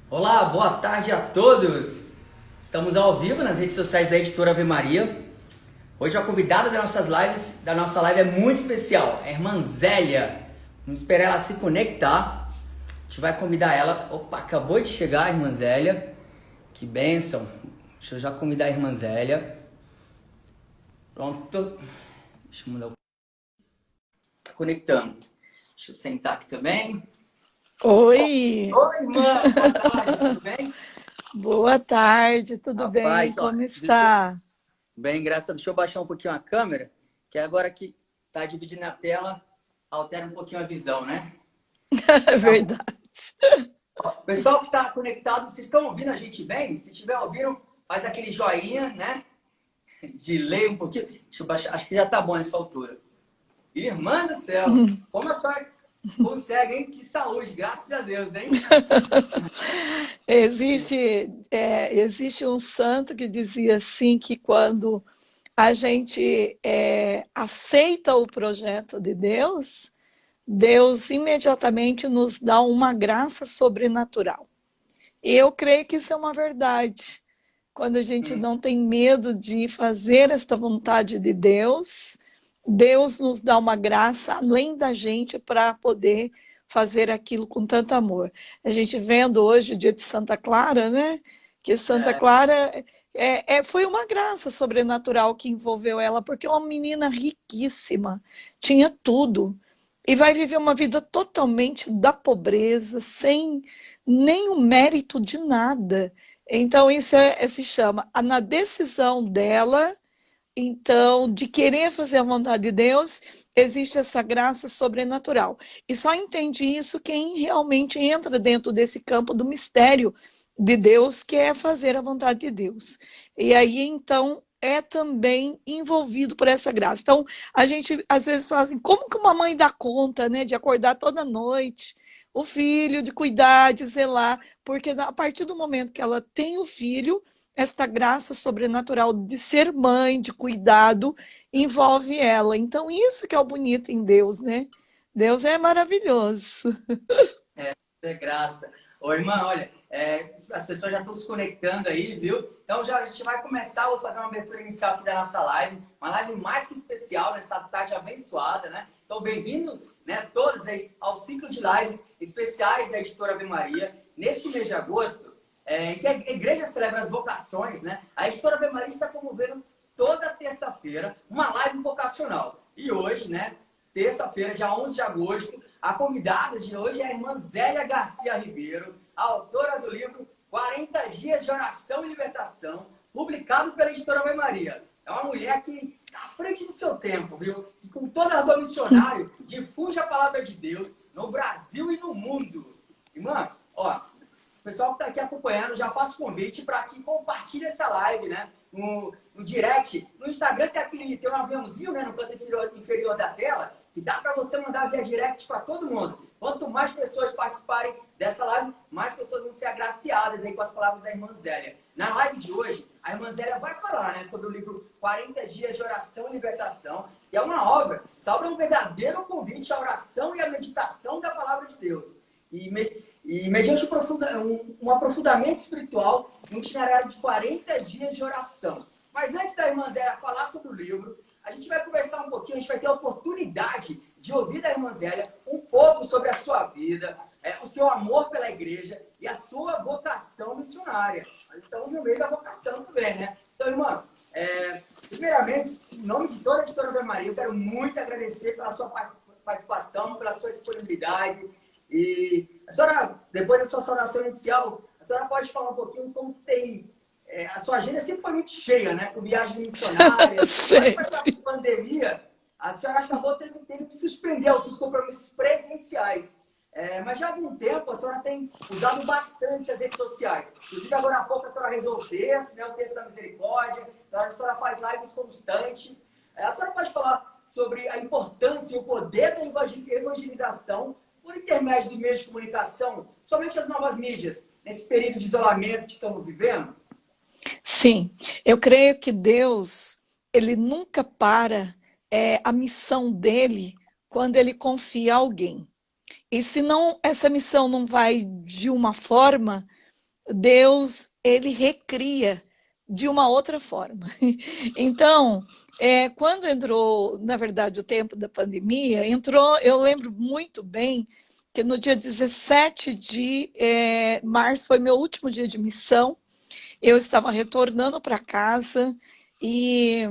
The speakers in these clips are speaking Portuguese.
Olá, boa tarde a todos! Estamos ao vivo nas redes sociais da Editora Ave Maria. Hoje a convidada da nossa live é muito especial, a irmã Zélia. Vamos esperar ela se conectar. A gente vai convidar ela. Opa, acabou de chegar a irmã Zélia. Que bênção! Deixa eu já convidar a irmã Zélia. Pronto. Deixa eu mudar o... Tá conectando. Deixa eu sentar aqui também. Oi! Oi, irmã! Boa tarde, tudo bem? Boa tarde, tudo bem? Rapaz, ó, Como está? bem, graças a Deus. Deixa eu baixar um pouquinho a câmera, que agora que tá dividindo a tela, altera um pouquinho a visão, né? É Tá bom. verdade. Ó, pessoal que tá conectado, vocês estão ouvindo a gente bem? Se estiver ouvindo, faz aquele joinha, né? De ler um pouquinho. Deixa eu baixar, acho que já tá bom nessa altura. Irmã do céu, como a senhora consegue, hein? Que saúde, graças a Deus, hein? Existe um santo que dizia assim que quando a gente aceita o projeto de Deus, Deus imediatamente nos dá uma graça sobrenatural. E eu creio que isso é uma verdade. Quando a gente Hum, não tem medo de fazer esta vontade de Deus, Deus nos dá uma graça além da gente para poder fazer aquilo com tanto amor. A gente vendo hoje o dia de Santa Clara, né? Que Santa é, Clara foi uma graça sobrenatural que envolveu ela, porque é uma menina riquíssima, tinha tudo, e vai viver uma vida totalmente da pobreza, sem nenhum mérito de nada. Então, se chama na decisão dela, então, de querer fazer a vontade de Deus, existe essa graça sobrenatural. E só entende isso quem realmente entra dentro desse campo do mistério de Deus, que é fazer a vontade de Deus. E aí, então, é também envolvido por essa graça. Então, a gente às vezes fala assim, como que uma mãe dá conta, né, de acordar toda noite, o filho, de cuidar, de zelar, porque a partir do momento que ela tem o filho, esta graça sobrenatural de ser mãe, de cuidado, envolve ela. Então, isso que é o bonito em Deus, né? Deus é maravilhoso. é graça. Ô, irmã, olha, as pessoas já estão se conectando aí, viu? Então já a gente vai começar, vou fazer uma abertura inicial aqui da nossa live, uma live mais que especial nessa tarde abençoada, né? Então, bem-vindo, né, todos ao ciclo de lives especiais da Editora Ave Maria, neste mês de agosto, em que a igreja celebra as vocações, né? A Editora Ave Maria está promovendo toda terça-feira uma live vocacional. E hoje, né, terça-feira, dia 11 de agosto, a convidada de hoje é a irmã Zélia Garcia Ribeiro, a autora do livro 40 Dias de Oração e Libertação, publicado pela Editora Ave Maria. É uma mulher que está à frente do seu tempo, viu? E com todo ardor missionário, difunde a palavra de Deus no Brasil e no mundo. Irmã, ó, o pessoal que está aqui acompanhando, já faço convite para que compartilhe essa live, né? No direct, no Instagram tem um aviãozinho, né, no canto inferior da tela, que dá para você mandar via direct para todo mundo. Quanto mais pessoas participarem dessa live, mais pessoas vão ser agraciadas aí com as palavras da irmã Zélia. Na live de hoje, a irmã Zélia vai falar, né, sobre o livro 40 Dias de Oração e Libertação, que é uma obra. Essa obra é um verdadeiro convite à oração e à meditação da palavra de Deus. E mediante um aprofundamento espiritual, um itinerário de 40 dias de oração. Mas antes da irmã Zélia falar sobre o livro, a gente vai conversar um pouquinho, a gente vai ter a oportunidade de ouvir da irmã Zélia um pouco sobre a sua vida, o seu amor pela igreja e a sua vocação missionária. Nós estamos no meio da vocação também, né? Então, irmã, primeiramente, em nome de toda a Editora Ave Maria, eu quero muito agradecer pela sua participação, pela sua disponibilidade. E a senhora, depois da sua saudação inicial, a senhora pode falar um pouquinho como tem... a sua agenda sempre foi muito cheia, né? Com viagens missionárias, mas com essa pandemia, a senhora acabou tendo que suspender os seus compromissos presenciais. Mas já há algum tempo a senhora tem usado bastante as redes sociais. Inclusive, agora há pouco a senhora rezou o texto, né? O texto da misericórdia, então a senhora faz lives constantes. A senhora pode falar sobre a importância e o poder da evangelização por intermédio do meio de comunicação, somente as novas mídias, nesse período de isolamento que estamos vivendo? Sim, eu creio que Deus, ele nunca para a missão dele quando ele confia a alguém. E se não, essa missão não vai de uma forma, Deus, ele recria de uma outra forma. Então, quando entrou, na verdade, o tempo da pandemia, entrou, eu lembro muito bem que no dia 17 de março foi meu último dia de missão. Eu estava retornando para casa e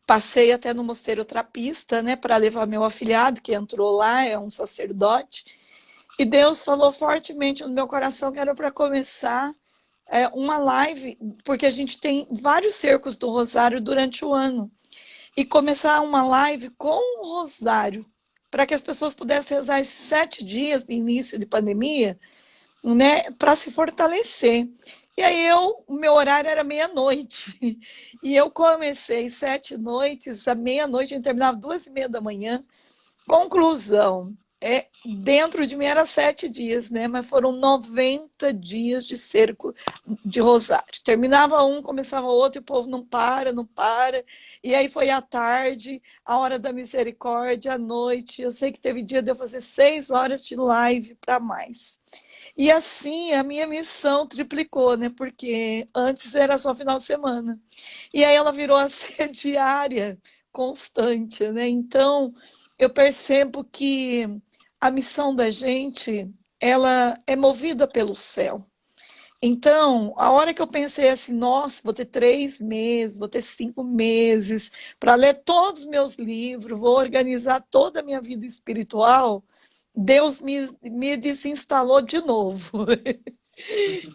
passei até no Mosteiro Trapista, né, para levar meu afilhado, que entrou lá, é um sacerdote. E Deus falou fortemente no meu coração que era para começar uma live, porque a gente tem vários cercos do Rosário durante o ano. E começar uma live com o Rosário, para que as pessoas pudessem rezar esses 7 dias de início de pandemia, né, para se fortalecer. E aí o meu horário era meia-noite. E eu comecei 7 noites, à meia-noite, eu terminava 2h30 da manhã. Conclusão, dentro de mim era 7 dias, né? Mas foram 90 dias de cerco de rosário. Terminava um, começava outro, e o povo não para, não para. E aí foi à tarde, a hora da misericórdia, à noite. Eu sei que teve dia de eu fazer 6 horas de live para mais. E assim a minha missão triplicou, né? Porque antes era só final de semana. E aí ela virou a ser diária, constante, né? Então eu percebo que a missão da gente, ela é movida pelo céu. Então, a hora que eu pensei assim, nossa, vou ter 3 meses, vou ter 5 meses para ler todos os meus livros, vou organizar toda a minha vida espiritual, Deus me desinstalou de novo.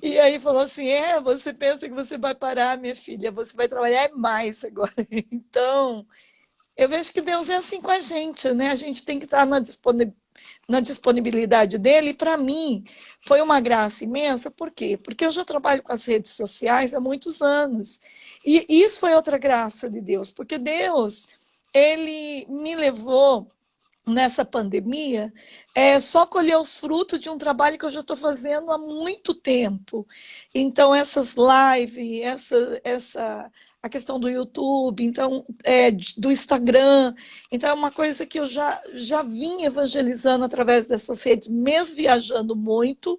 E aí falou assim, você pensa que você vai parar, minha filha, você vai trabalhar mais agora. Então, eu vejo que Deus é assim com a gente, né? A gente tem que estar na disponibilidade dele. E para mim, foi uma graça imensa. Por quê? Porque eu já trabalho com as redes sociais há muitos anos. E isso foi outra graça de Deus, porque Deus, ele me levou nessa pandemia, só colher os frutos de um trabalho que eu já estou fazendo há muito tempo. Então, essas lives, a questão do YouTube, então, do Instagram, então é uma coisa que eu já vim evangelizando através dessas redes, mesmo viajando muito.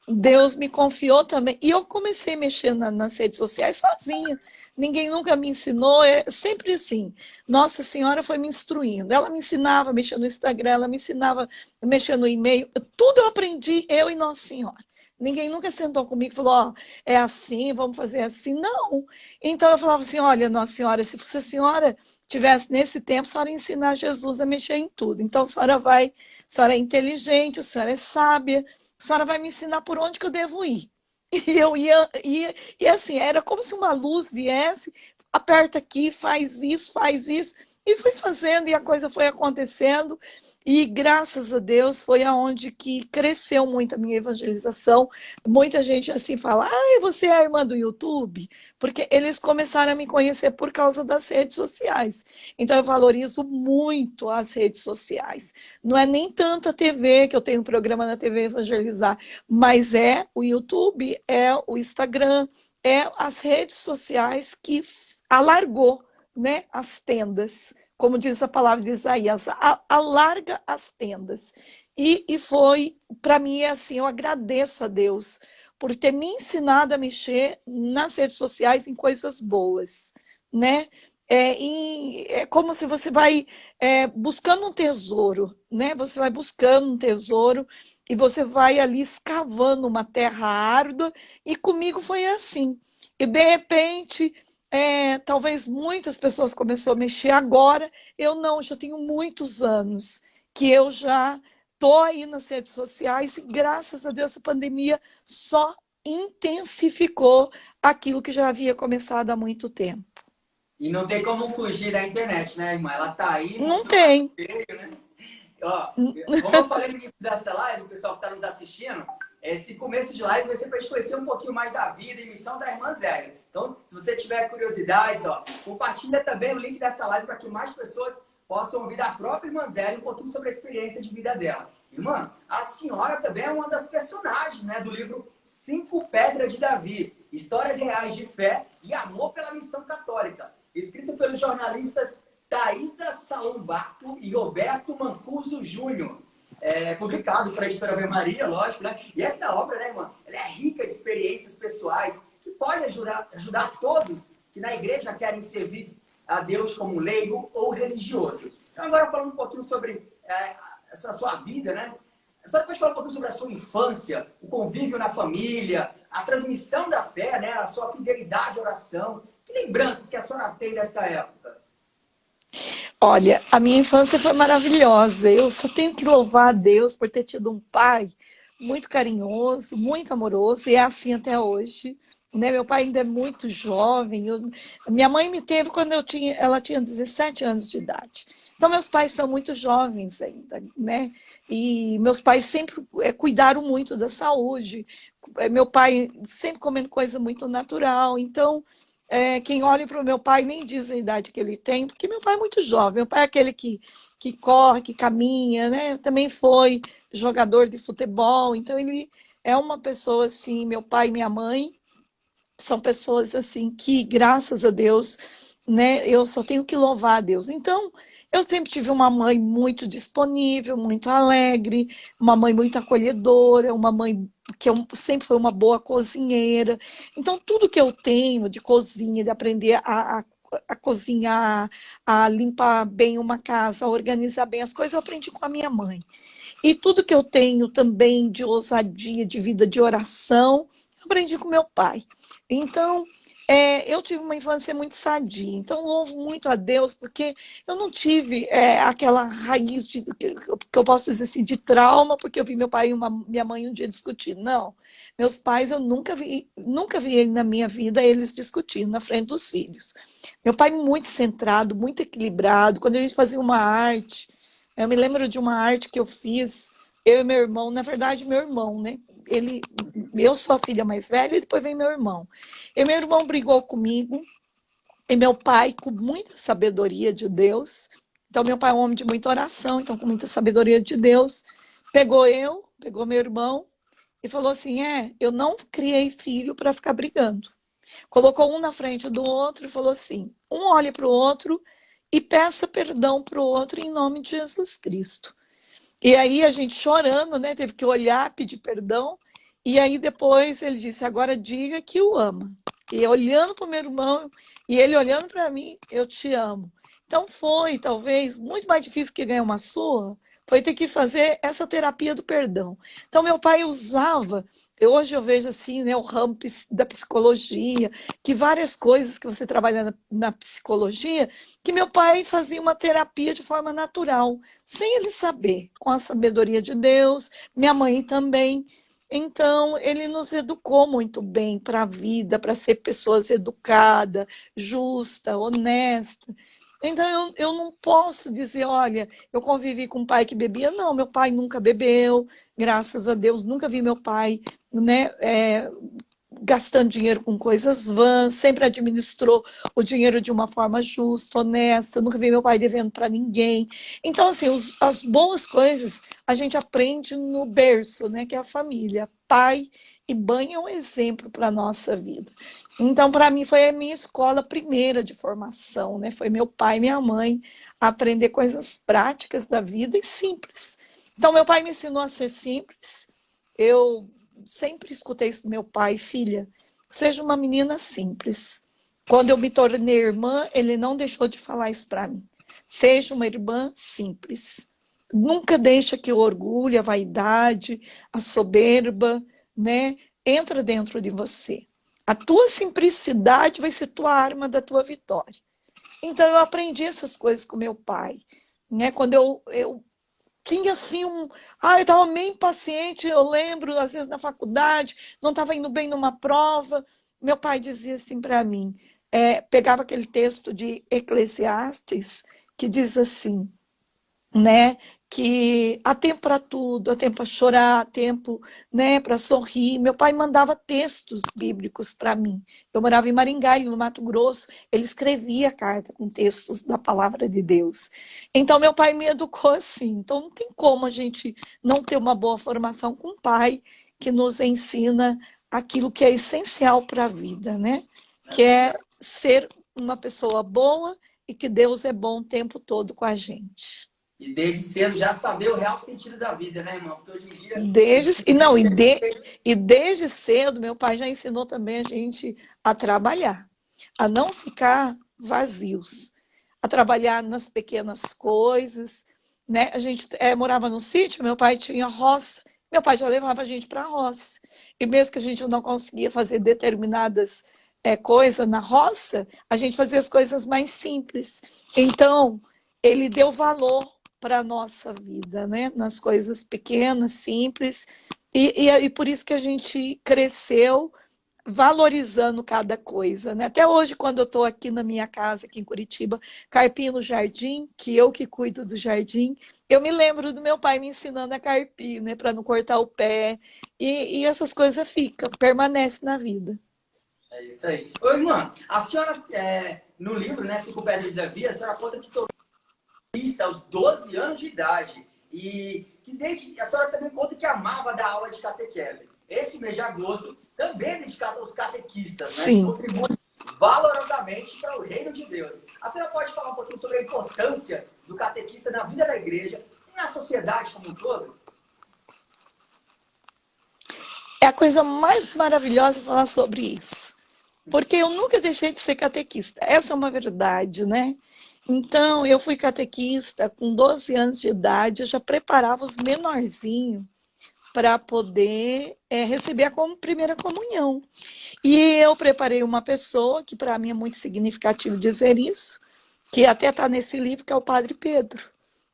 Deus me confiou também. E eu comecei a mexer nas redes sociais sozinha. Ninguém nunca me ensinou, é sempre assim. Nossa Senhora foi me instruindo. Ela me ensinava a mexer no Instagram, ela me ensinava a mexer no e-mail. Tudo eu aprendi, eu e Nossa Senhora. Ninguém nunca sentou comigo e falou, ó, é assim, vamos fazer assim. Não. Então eu falava assim, olha, Nossa Senhora, se a senhora tivesse nesse tempo, a senhora ia ensinar Jesus a mexer em tudo. Então a senhora é inteligente, a senhora é sábia, a senhora vai me ensinar por onde que eu devo ir. E eu ia, e assim, era como se uma luz viesse, aperta aqui, faz isso, e fui fazendo, e a coisa foi acontecendo, e graças a Deus foi aonde que cresceu muito a minha evangelização. Muita gente assim fala, você é a irmã do YouTube? Porque eles começaram a me conhecer por causa das redes sociais. Então eu valorizo muito as redes sociais. Não é nem tanto a TV, que eu tenho um programa na TV Evangelizar, mas é o YouTube, é o Instagram, é as redes sociais que alargou, né, as tendas, como diz a palavra de Isaías, alarga as tendas. E foi, para mim, assim, eu agradeço a Deus por ter me ensinado a mexer nas redes sociais em coisas boas, né? É como se você vai buscando um tesouro, né? Você vai buscando um tesouro e você vai ali escavando uma terra árdua, e comigo foi assim. E de repente, talvez muitas pessoas começaram a mexer agora, eu não, já tenho muitos anos que eu já estou aí nas redes sociais e graças a Deus a pandemia só intensificou aquilo que já havia começado há muito tempo. E não tem como fugir da internet, né, irmã? Ela tá aí, Não mostrou o tem. feio, né? Ó, como eu falei no início dessa live, o pessoal que está nos assistindo, esse começo de live vai ser para a gente conhecer um pouquinho mais da vida e missão da irmã Zélia. Então, se você tiver curiosidades, compartilha também o link dessa live para que mais pessoas possam ouvir da própria irmã Zélia um pouquinho sobre a experiência de vida dela. Irmã, a senhora também é uma das personagens, né, do livro 5 Pedras de Davi, Histórias Reais de Fé e Amor pela Missão Católica, escrito pelos jornalistas Thaisa Salombato e Roberto Mancuso Júnior. Publicado por a editora Ave Maria, lógico, né? E essa obra, né, irmã, ela é rica de experiências ajudar todos que na igreja querem servir a Deus como leigo ou religioso. Então, agora falando um pouquinho sobre essa sua vida, né? Só depois falar um pouquinho sobre a sua infância, o convívio na família, a transmissão da fé, né? A sua fidelidade à oração. Que lembranças que a senhora tem dessa época? Olha, a minha infância foi maravilhosa. Eu só tenho que louvar a Deus por ter tido um pai muito carinhoso, muito amoroso, e é assim até hoje. Né? Meu pai ainda é muito jovem. Minha mãe me teve quando ela tinha 17 anos de idade. Então, meus pais são muito jovens ainda, né? E meus pais sempre cuidaram muito da saúde. Meu pai sempre comendo coisa muito natural. Então, quem olha para o meu pai nem diz a idade que ele tem, porque meu pai é muito jovem. Meu pai é aquele que corre, que caminha, né? Também foi jogador de futebol. Então, ele é uma pessoa assim, meu pai e minha mãe são pessoas assim que, graças a Deus, né, eu só tenho que louvar a Deus. Então, eu sempre tive uma mãe muito disponível, muito alegre, uma mãe muito acolhedora, uma mãe que sempre foi uma boa cozinheira. Então, tudo que eu tenho de cozinha, de aprender a cozinhar, a limpar bem uma casa, a organizar bem as coisas, eu aprendi com a minha mãe. E tudo que eu tenho também de ousadia, de vida de oração, eu aprendi com meu pai. Então, eu tive uma infância muito sadia. Então, louvo muito a Deus, porque eu não tive aquela raiz que eu posso dizer assim, de trauma, porque eu vi meu pai e minha mãe um dia discutir. Não. Meus pais, eu nunca vi na minha vida eles discutindo na frente dos filhos. Meu pai muito centrado, muito equilibrado. Quando a gente fazia uma arte, eu me lembro de uma arte que eu fiz, eu e meu irmão, na verdade, meu irmão, né? Eu sou a filha mais velha e depois vem meu irmão. E meu irmão brigou comigo, e meu pai, com muita sabedoria de Deus, então meu pai é um homem de muita oração, então com muita sabedoria de Deus, pegou meu irmão e falou assim: eu não criei filho para ficar brigando. Colocou um na frente do outro e falou assim: um olhe para o outro e peça perdão para o outro em nome de Jesus Cristo. E aí a gente chorando, né? Teve que olhar, pedir perdão. E aí depois ele disse: agora diga que o ama. E olhando para o meu irmão e ele olhando para mim, eu te amo. Então foi, talvez, muito mais difícil que ganhar uma surra, foi ter que fazer essa terapia do perdão. Então meu pai usava, hoje eu vejo assim, né, o ramo da psicologia, que várias coisas que você trabalha na psicologia, que meu pai fazia uma terapia de forma natural, sem ele saber, com a sabedoria de Deus, minha mãe também. Então, ele nos educou muito bem para a vida, para ser pessoas educadas, justa, honesta. Então, eu não posso dizer, olha, eu convivi com um pai que bebia. Não, meu pai nunca bebeu, graças a Deus, nunca vi meu pai, né, gastando dinheiro com coisas vãs, sempre administrou o dinheiro de uma forma justa, honesta, nunca vi meu pai devendo para ninguém. Então, assim, as boas coisas a gente aprende no berço, né, que é a família. Pai e mãe é um exemplo para a nossa vida. Então, para mim, foi a minha escola primeira de formação, né? Foi meu pai e minha mãe a aprender coisas práticas da vida e simples. Então, meu pai me ensinou a ser simples. Eu sempre escutei isso do meu pai: filha, seja uma menina simples. Quando eu me tornei irmã, ele não deixou de falar isso para mim. Seja uma irmã simples. Nunca deixa que o orgulho, a vaidade, a soberba, né, entra dentro de você. A tua simplicidade vai ser tua arma da tua vitória. Então eu aprendi essas coisas com meu pai, né? Quando eu tinha assim eu estava meio impaciente, eu lembro, às vezes na faculdade, não estava indo bem numa prova, meu pai dizia assim para mim, pegava aquele texto de Eclesiastes, que diz assim, né, que há tempo para tudo, há tempo para chorar, há tempo, né, para sorrir. Meu pai mandava textos bíblicos para mim. Eu morava em Maringá, no Mato Grosso, ele escrevia carta com textos da palavra de Deus. Então, meu pai me educou assim. Então, não tem como a gente não ter uma boa formação com um pai que nos ensina aquilo que é essencial para a vida, né? Que é ser uma pessoa boa e que Deus é bom o tempo todo com a gente. E desde cedo já saber o real sentido da vida, né, irmão? Porque hoje em dia... Desde, e não, e desde cedo, meu pai já ensinou também a gente a trabalhar, a não ficar vazios, a trabalhar nas pequenas coisas, né? A gente morava num sítio, meu pai tinha roça, meu pai já levava a gente para a roça. E mesmo que a gente não conseguia fazer determinadas coisas na roça, a gente fazia as coisas mais simples. Então, ele deu valor para a nossa vida, né? Nas coisas pequenas, simples, e por isso que a gente cresceu valorizando cada coisa, né? Até hoje, quando eu estou aqui na minha casa, aqui em Curitiba, carpir no jardim, que eu que cuido do jardim, eu me lembro do meu pai me ensinando a carpir, né? Para não cortar o pé, e essas coisas ficam, permanecem na vida. É isso aí. Ô, irmã, a senhora, no livro, né, Cinco Pedras da Vida, a senhora conta que aos 12 anos de idade. E que desde a senhora também conta que amava dar aula de catequese. Esse mês de agosto também é dedicado aos catequistas, né? Que Sim. contribuem valorosamente para o reino de Deus. A senhora pode falar um pouquinho sobre a importância do catequista na vida da igreja e na sociedade como um todo? É a coisa mais maravilhosa falar sobre isso. Porque eu nunca deixei de ser catequista. Essa é uma verdade, né? Então, eu fui catequista com 12 anos de idade, eu já preparava os menorzinhos para poder receber a primeira comunhão. E eu preparei uma pessoa, que para mim é muito significativo dizer isso, que até está nesse livro, que é o Padre Pedro,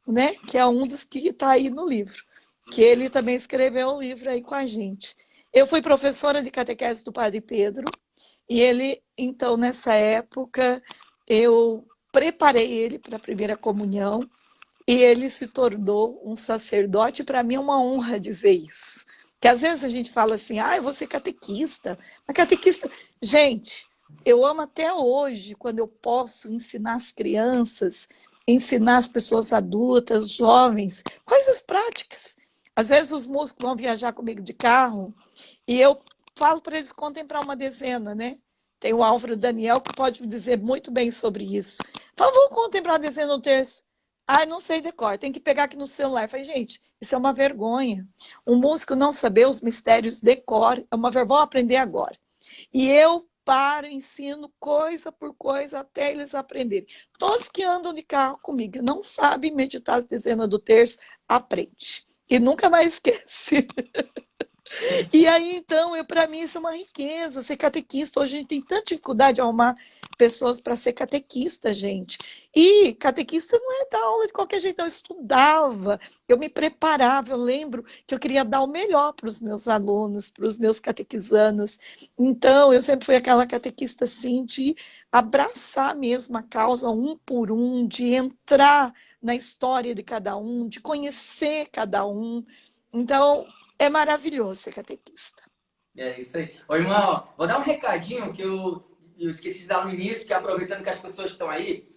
né? Que é um dos que está aí no livro, que ele também escreveu um livro aí com a gente. Eu fui professora de catequese do Padre Pedro, e ele, então, nessa época, eu preparei ele para a primeira comunhão, e ele se tornou um sacerdote. Para mim é uma honra dizer isso. Que às vezes a gente fala assim, eu vou ser catequista. Mas catequista... Gente, eu amo até hoje, quando eu posso ensinar as crianças, ensinar as pessoas adultas, jovens, coisas práticas. Às vezes os músicos vão viajar comigo de carro e eu falo para eles contemplar uma dezena, né? Tem o Álvaro Daniel que pode me dizer muito bem sobre isso. Então, vamos contemplar a dezena do terço. Não sei decor, tem que pegar aqui no celular. Eu falei, gente, isso é uma vergonha. Um músico não saber os mistérios decor é uma vergonha, vou aprender agora. E eu paro, ensino coisa por coisa até eles aprenderem. Todos que andam de carro comigo não sabem meditar as dezenas do terço, aprende. E nunca mais esquece. E aí, então, para mim, isso é uma riqueza, ser catequista. Hoje a gente tem tanta dificuldade de arrumar pessoas para ser catequista, gente. E catequista não é dar aula de qualquer jeito, eu estudava, eu me preparava, eu lembro que eu queria dar o melhor para os meus alunos, para os meus catequizanos. Então, eu sempre fui aquela catequista, assim, de abraçar mesmo a causa um por um, de entrar na história de cada um, de conhecer cada um. Então, é maravilhoso ser catequista. É isso aí. Ô, irmão, vou dar um recadinho que eu esqueci de dar no início, que aproveitando que as pessoas estão aí,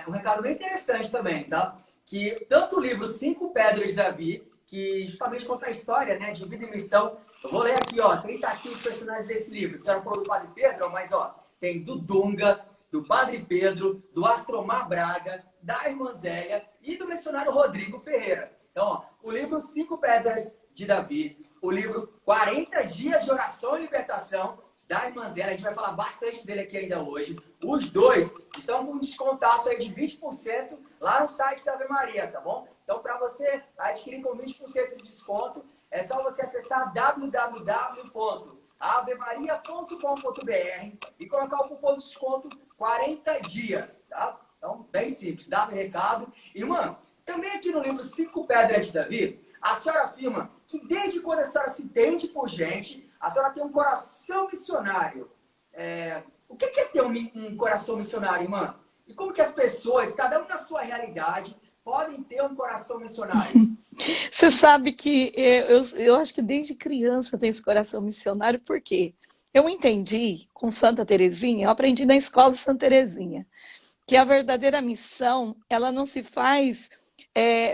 um recado bem interessante também, tá? Que tanto o livro Cinco Pedras de Davi, que justamente conta a história, né, de vida e missão. Eu vou ler aqui, ó, 30 aqui os personagens desse livro. Você já falou do Padre Pedro, mas, ó, tem do Dunga, do Padre Pedro, do Astromar Braga, da Irmã Zélia e do missionário Rodrigo Ferreira. Então, ó, o livro Cinco Pedras de Davi, o livro 40 Dias de Oração e Libertação, da Irmã Zélia. A gente vai falar bastante dele aqui ainda hoje. Os dois estão com um descontaço aí de 20% lá no site da Ave Maria, tá bom? Então, para você adquirir com 20% de desconto, é só você acessar www.avemaria.com.br e colocar o cupom de desconto 40 dias, tá? Então, bem simples, dá o recado. E, mano, também aqui no livro Cinco Pedras de Davi, a senhora afirma que desde quando a senhora se entende por gente, a senhora tem um coração missionário. O que é ter um coração missionário, irmã? E como que as pessoas, cada um na sua realidade, podem ter um coração missionário? Você sabe que eu acho que desde criança eu tenho esse coração missionário, por quê? Eu entendi com Santa Teresinha, eu aprendi na escola de Santa Teresinha, que a verdadeira missão, ela não se faz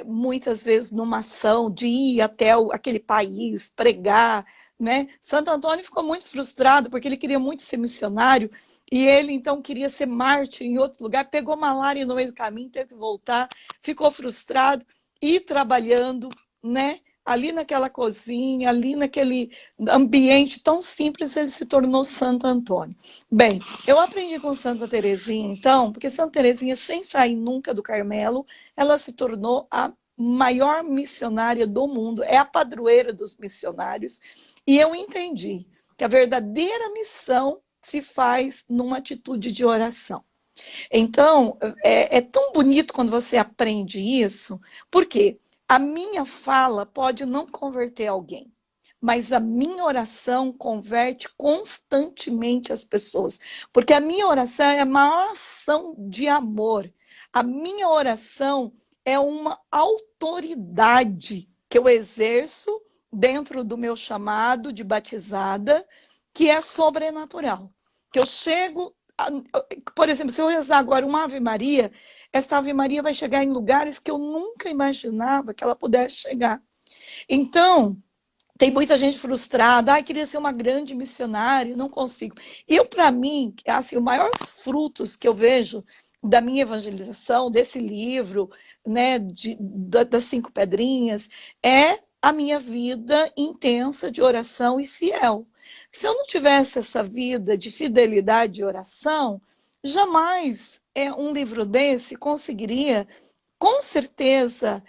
muitas vezes numa ação de ir até aquele país, pregar, né? Santo Antônio ficou muito frustrado porque ele queria muito ser missionário e ele então queria ser mártir em outro lugar, pegou malária no meio do caminho, teve que voltar, ficou frustrado e trabalhando, né? Ali naquela cozinha, ali naquele ambiente tão simples, ele se tornou Santo Antônio. Bem, eu aprendi com Santa Teresinha, então, porque Santa Teresinha, sem sair nunca do Carmelo, ela se tornou a maior missionária do mundo, é a padroeira dos missionários, e eu entendi que a verdadeira missão se faz numa atitude de oração. Então, é tão bonito quando você aprende isso, porque a minha fala pode não converter alguém, mas a minha oração converte constantemente as pessoas, porque a minha oração é a maior ação de amor. A minha oração é uma autoridade que eu exerço dentro do meu chamado de batizada, que é sobrenatural. Que eu chego, por exemplo, se eu rezar agora uma Ave Maria, esta Ave Maria vai chegar em lugares que eu nunca imaginava que ela pudesse chegar. Então, tem muita gente frustrada, queria ser uma grande missionária, não consigo. Eu, para mim, assim, os maiores frutos que eu vejo da minha evangelização, desse livro, né, das 5 pedrinhas, é a minha vida intensa de oração e fiel. Se eu não tivesse essa vida de fidelidade e oração, jamais um livro desse conseguiria, com certeza,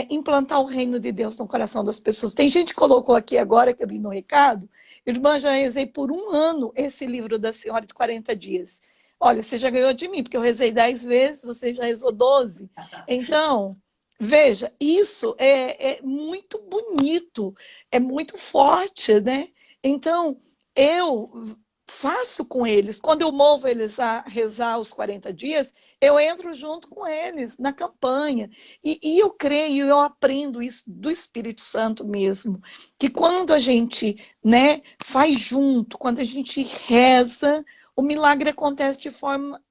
implantar o reino de Deus no coração das pessoas. Tem gente que colocou aqui agora, que eu vi no recado, irmã, já rezei por 1 ano esse livro da senhora de 40 dias. Olha, você já ganhou de mim, porque eu rezei 10 vezes, você já rezou 12. Então, veja, isso é muito bonito, é muito forte, né? Então, eu faço com eles. Quando eu movo eles a rezar os 40 dias, eu entro junto com eles na campanha. E eu creio, eu aprendo isso do Espírito Santo mesmo, que quando a gente, né, faz junto, quando a gente reza, o milagre acontece de forma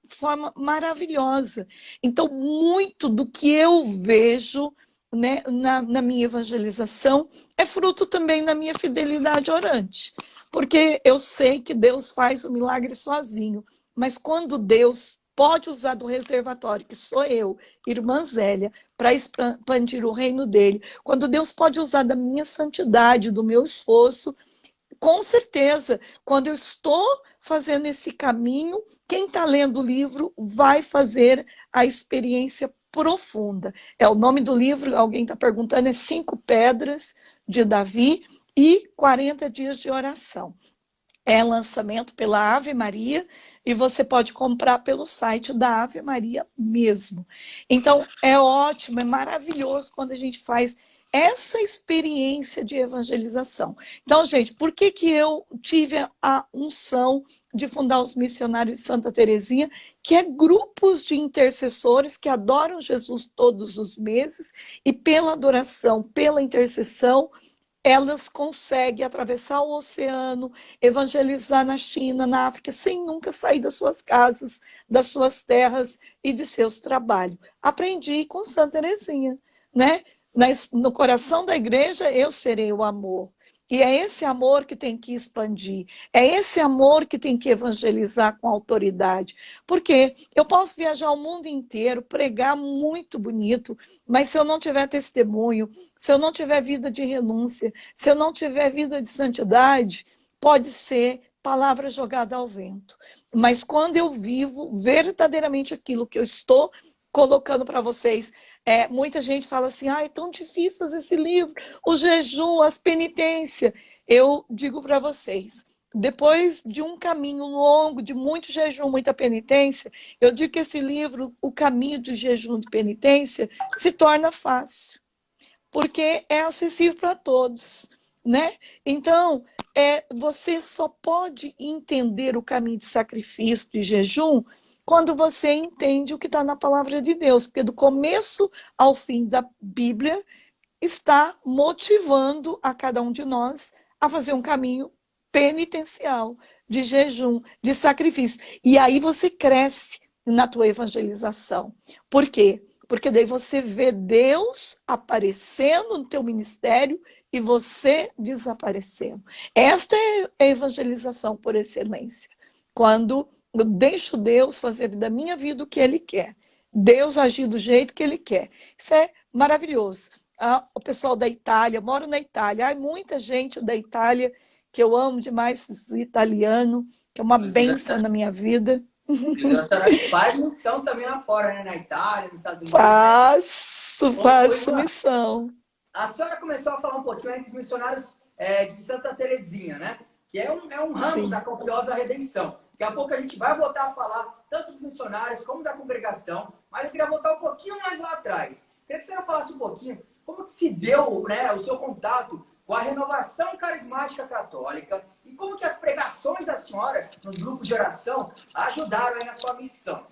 maravilhosa. Então, muito do que eu vejo, né, na minha evangelização é fruto também da minha fidelidade orante. Porque eu sei que Deus faz o milagre sozinho, mas quando Deus pode usar do reservatório, que sou eu, irmã Zélia, para expandir o reino dele, quando Deus pode usar da minha santidade, do meu esforço, com certeza, quando eu estou fazendo esse caminho, quem está lendo o livro vai fazer a experiência profunda. O nome do livro, alguém está perguntando, é 5 Pedras de Davi e 40 dias de oração. É lançamento pela Ave Maria e você pode comprar pelo site da Ave Maria mesmo. Então, é ótimo, é maravilhoso quando a gente faz essa experiência de evangelização. Então, gente, por que eu tive a unção de fundar os Missionários de Santa Teresinha, que é grupos de intercessores que adoram Jesus todos os meses e pela adoração, pela intercessão, elas conseguem atravessar o oceano, evangelizar na China, na África, sem nunca sair das suas casas, das suas terras e de seus trabalhos. Aprendi com Santa Teresinha, né? No coração da igreja, eu serei o amor. E é esse amor que tem que expandir. É esse amor que tem que evangelizar com autoridade. Porque eu posso viajar o mundo inteiro, pregar muito bonito, mas se eu não tiver testemunho, se eu não tiver vida de renúncia, se eu não tiver vida de santidade, pode ser palavra jogada ao vento. Mas quando eu vivo verdadeiramente aquilo que eu estou colocando para vocês, muita gente fala assim, é tão difícil fazer esse livro, o jejum, as penitências. Eu digo para vocês, depois de um caminho longo, de muito jejum, muita penitência, eu digo que esse livro, o caminho de jejum de penitência, se torna fácil, porque é acessível para todos, né? Então, você só pode entender o caminho de sacrifício, de jejum, quando você entende o que está na palavra de Deus, porque do começo ao fim da Bíblia está motivando a cada um de nós a fazer um caminho penitencial, de jejum, de sacrifício. E aí você cresce na tua evangelização. Por quê? Porque daí você vê Deus aparecendo no teu ministério e você desapareceu. Esta é a evangelização por excelência. Quando eu deixo Deus fazer da minha vida o que Ele quer. Deus agir do jeito que Ele quer. Isso é maravilhoso. O pessoal da Itália, eu moro na Itália. Há muita gente da Itália que eu amo demais, italiano, que é uma bênção na minha vida. Inclusive, a senhora faz missão também lá fora, né? Na Itália, nos Estados Unidos, né? Faço missão. A senhora começou a falar um pouquinho aí dos missionários de Santa Terezinha, né? Que é um ramo Sim. da Copiosa Redenção. Daqui a pouco a gente vai voltar a falar tanto dos missionários como da congregação, mas eu queria voltar um pouquinho mais lá atrás. Queria que a senhora falasse um pouquinho como que se deu, né, o seu contato com a renovação carismática católica e como que as pregações da senhora nos grupos de oração ajudaram aí na sua missão.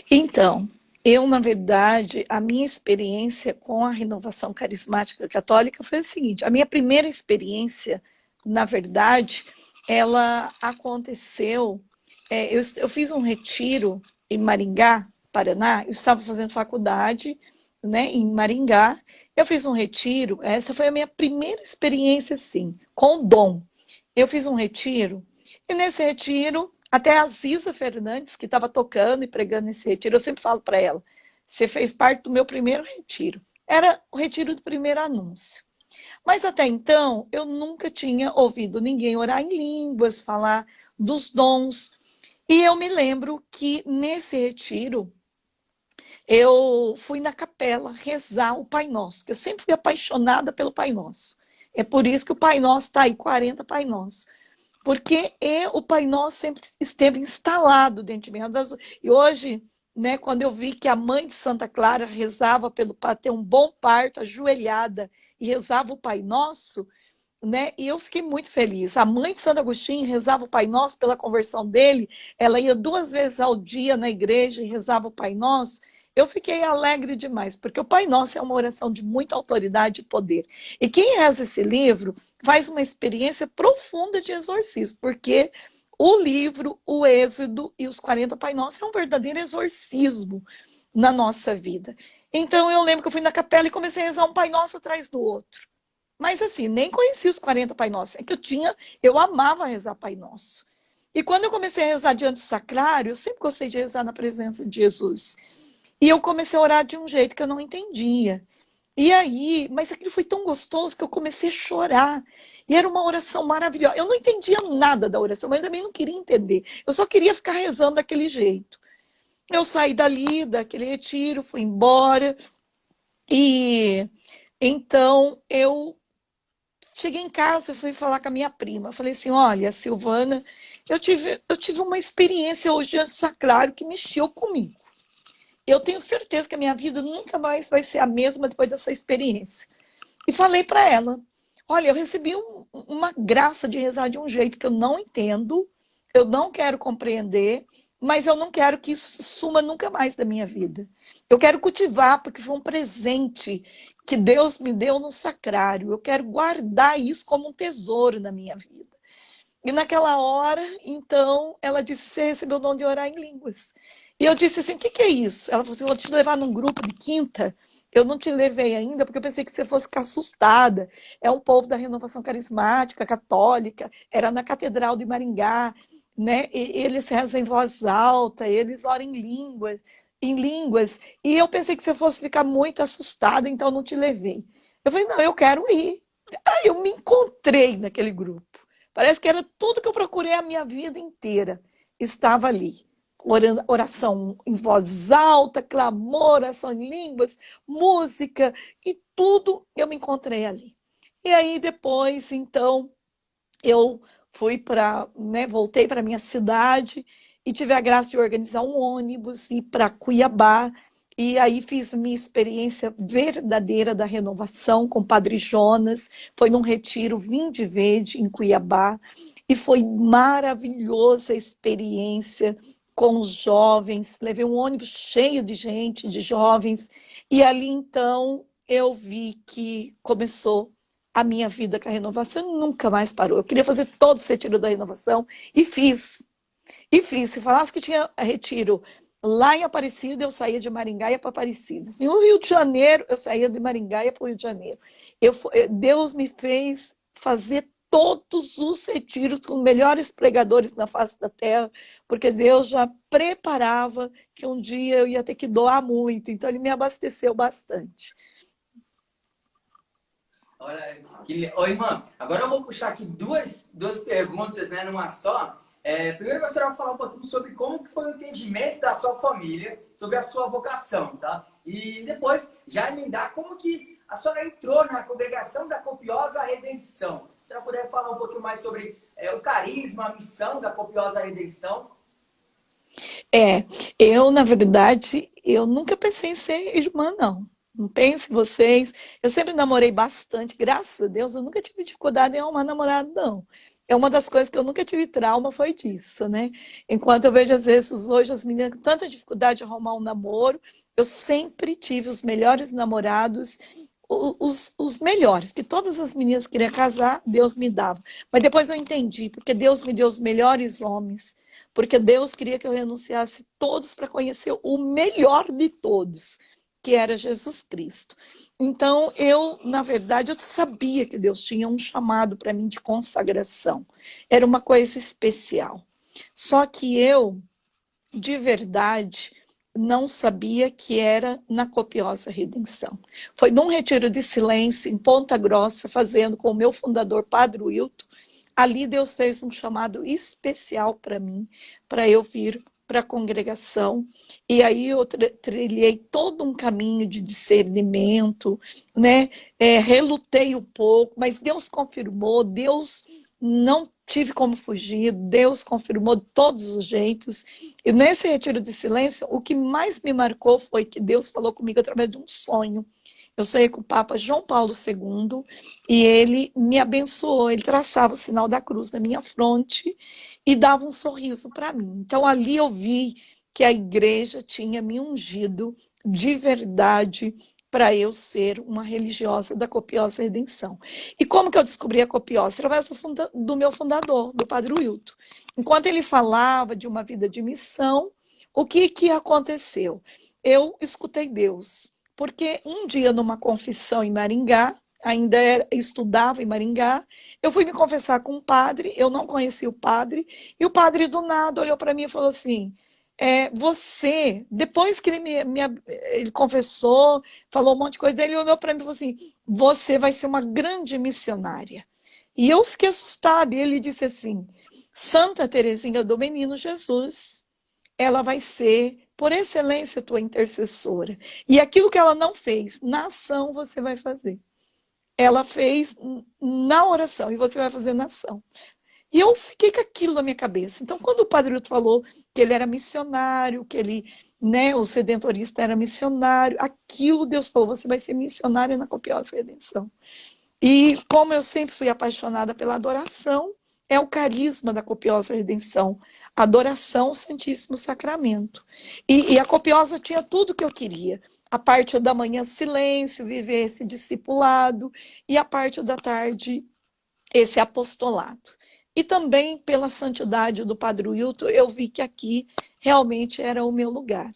Então, eu, na verdade, a minha experiência com a renovação carismática católica foi a seguinte: a minha primeira experiência, na verdade, ela aconteceu. Eu fiz um retiro em Maringá, Paraná. Eu estava fazendo faculdade, né, em Maringá. Eu fiz um retiro. Essa foi a minha primeira experiência, assim, com o dom. Eu fiz um retiro, e nesse retiro, até a Ziza Fernandes, que estava tocando e pregando nesse retiro, eu sempre falo para ela: você fez parte do meu primeiro retiro. Era o retiro do primeiro anúncio. Mas até então, eu nunca tinha ouvido ninguém orar em línguas, falar dos dons. E eu me lembro que nesse retiro, eu fui na capela rezar o Pai Nosso, que eu sempre fui apaixonada pelo Pai Nosso. É por isso que o Pai Nosso está aí, 40 Pai Nosso. Porque o Pai Nosso sempre esteve instalado dentro de mim. E hoje, né, quando eu vi que a mãe de Santa Clara rezava para ter um bom parto, ajoelhada, e rezava o Pai Nosso, né, e eu fiquei muito feliz. A mãe de Santo Agostinho rezava o Pai Nosso pela conversão dele, ela ia 2 vezes ao dia na igreja e rezava o Pai Nosso. Eu fiquei alegre demais, porque o Pai Nosso é uma oração de muita autoridade e poder. E quem reza esse livro faz uma experiência profunda de exorcismo, porque o livro, o Êxodo e os 40 Pai Nosso é um verdadeiro exorcismo na nossa vida. Então eu lembro que eu fui na capela e comecei a rezar um Pai Nosso atrás do outro. Mas assim, nem conhecia os 40 Pai Nosso. É que eu amava rezar Pai Nosso. E quando eu comecei a rezar diante do sacrário, eu sempre gostei de rezar na presença de Jesus. E eu comecei a orar de um jeito que eu não entendia. E aí, mas aquilo foi tão gostoso que eu comecei a chorar. E era uma oração maravilhosa. Eu não entendia nada da oração, mas eu também não queria entender. Eu só queria ficar rezando daquele jeito. Eu saí dali, daquele retiro, fui embora. E então eu cheguei em casa e fui falar com a minha prima. Falei assim: olha, Silvana, eu tive uma experiência hoje diante do sacrário que mexeu comigo. Eu tenho certeza que a minha vida nunca mais vai ser a mesma depois dessa experiência. E falei para ela: olha, eu recebi uma graça de rezar de um jeito que eu não entendo, eu não quero compreender, mas eu não quero que isso suma nunca mais da minha vida. Eu quero cultivar, porque foi um presente que Deus me deu no sacrário. Eu quero guardar isso como um tesouro na minha vida. E naquela hora, então, ela disse: você recebeu o dom de orar em línguas. E eu disse assim: o que é isso? Ela falou assim: vou te levar num grupo de quinta. Eu não te levei ainda, porque eu pensei que você fosse ficar assustada. É um povo da renovação carismática, católica, era na Catedral de Maringá, né? E eles rezam em voz alta, eles oram em línguas. E eu pensei que você fosse ficar muito assustada, então não te levei. Eu falei: não, eu quero ir. Aí eu me encontrei naquele grupo. Parece que era tudo que eu procurei a minha vida inteira. Estava ali. Oração em voz alta, clamor, oração em línguas, música, e tudo eu me encontrei ali. E aí depois, então, eu voltei para minha cidade e tive a graça de organizar um ônibus e ir para Cuiabá. E aí fiz minha experiência verdadeira da renovação com o Padre Jonas. Foi num retiro Vinde Verde em Cuiabá. E foi maravilhosa a experiência com os jovens. Levei um ônibus cheio de gente, de jovens. E ali, então, eu vi que começou a minha vida com a renovação. Nunca mais parou. Eu queria fazer todo o retiro da renovação e fiz. Se falasse que tinha retiro lá em Aparecida, eu saía de Maringá e ia para Aparecida. No Rio de Janeiro, eu saía de Maringá e ia para o Rio de Janeiro. Deus me fez fazer todos os retiros com os melhores pregadores na face da terra, porque Deus já preparava que um dia eu ia ter que doar muito, então Ele me abasteceu bastante. Olha, Ô, irmã, agora eu vou puxar aqui duas perguntas, né, numa só. Primeiro, a senhora vai falar um pouquinho sobre como que foi o entendimento da sua família sobre a sua vocação, tá? E depois, já emendar como que a senhora entrou na congregação da Copiosa Redenção. Se a senhora puder falar um pouquinho mais sobre o carisma, a missão da Copiosa Redenção. Na verdade, eu nunca pensei em ser irmã, não. Não pense vocês. Eu sempre namorei bastante, graças a Deus, eu nunca tive dificuldade em arrumar namorado, não. É uma das coisas que eu nunca tive trauma, foi disso, né? Enquanto eu vejo, às vezes, hoje as meninas com tanta dificuldade de arrumar um namoro, eu sempre tive os melhores namorados, os melhores, que todas as meninas queriam casar, Deus me dava. Mas depois eu entendi, porque Deus me deu os melhores homens, porque Deus queria que eu renunciasse todos para conhecer o melhor de todos, que era Jesus Cristo. Então, na verdade, eu sabia que Deus tinha um chamado para mim de consagração. Era uma coisa especial. Só que eu, de verdade, não sabia que era na Copiosa Redenção. Foi num retiro de silêncio, em Ponta Grossa, fazendo com o meu fundador, Padre Wilton. Ali Deus fez um chamado especial para mim, para eu vir para a congregação, e aí eu trilhei todo um caminho de discernimento, né? Relutei um pouco, mas Deus confirmou, Deus não tive como fugir, Deus confirmou de todos os jeitos. E nesse retiro de silêncio, o que mais me marcou foi que Deus falou comigo através de um sonho. Eu saí com o Papa João Paulo II e ele me abençoou. Ele traçava o sinal da cruz na minha fronte e dava um sorriso para mim. Então ali eu vi que a igreja tinha me ungido de verdade para eu ser uma religiosa da Copiosa Redenção. E como que eu descobri a Copiosa? Através do meu fundador, do Padre Wilton. Enquanto ele falava de uma vida de missão, o que aconteceu? Eu escutei Deus. Porque um dia, numa confissão em Maringá, estudava em Maringá, eu fui me confessar com um padre, eu não conhecia o padre, e o padre do nada olhou para mim e falou assim, você, depois que ele confessou, falou um monte de coisa, ele olhou para mim e falou assim, você vai ser uma grande missionária. E eu fiquei assustada, e ele disse assim, Santa Teresinha do Menino Jesus, ela vai ser, por excelência, tua intercessora. E aquilo que ela não fez na ação, você vai fazer. Ela fez na oração e você vai fazer na ação. E eu fiquei com aquilo na minha cabeça. Então, quando o Padre Lúcio falou que ele era missionário, que ele, né, o sedentorista era missionário, aquilo Deus falou, você vai ser missionário na Copiosa Redenção. E como eu sempre fui apaixonada pela adoração, é o carisma da Copiosa Redenção, adoração ao Santíssimo Sacramento. E a Copiosa tinha tudo que eu queria. A parte da manhã, silêncio, viver esse discipulado, e a parte da tarde, esse apostolado. E também pela santidade do Padre Wilton, eu vi que aqui realmente era o meu lugar.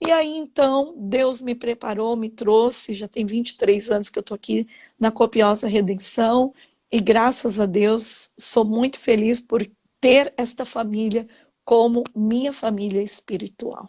E aí, então, Deus me preparou, me trouxe, já tem 23 anos que eu estou aqui na Copiosa Redenção, e graças a Deus, sou muito feliz por ter esta família como minha família espiritual.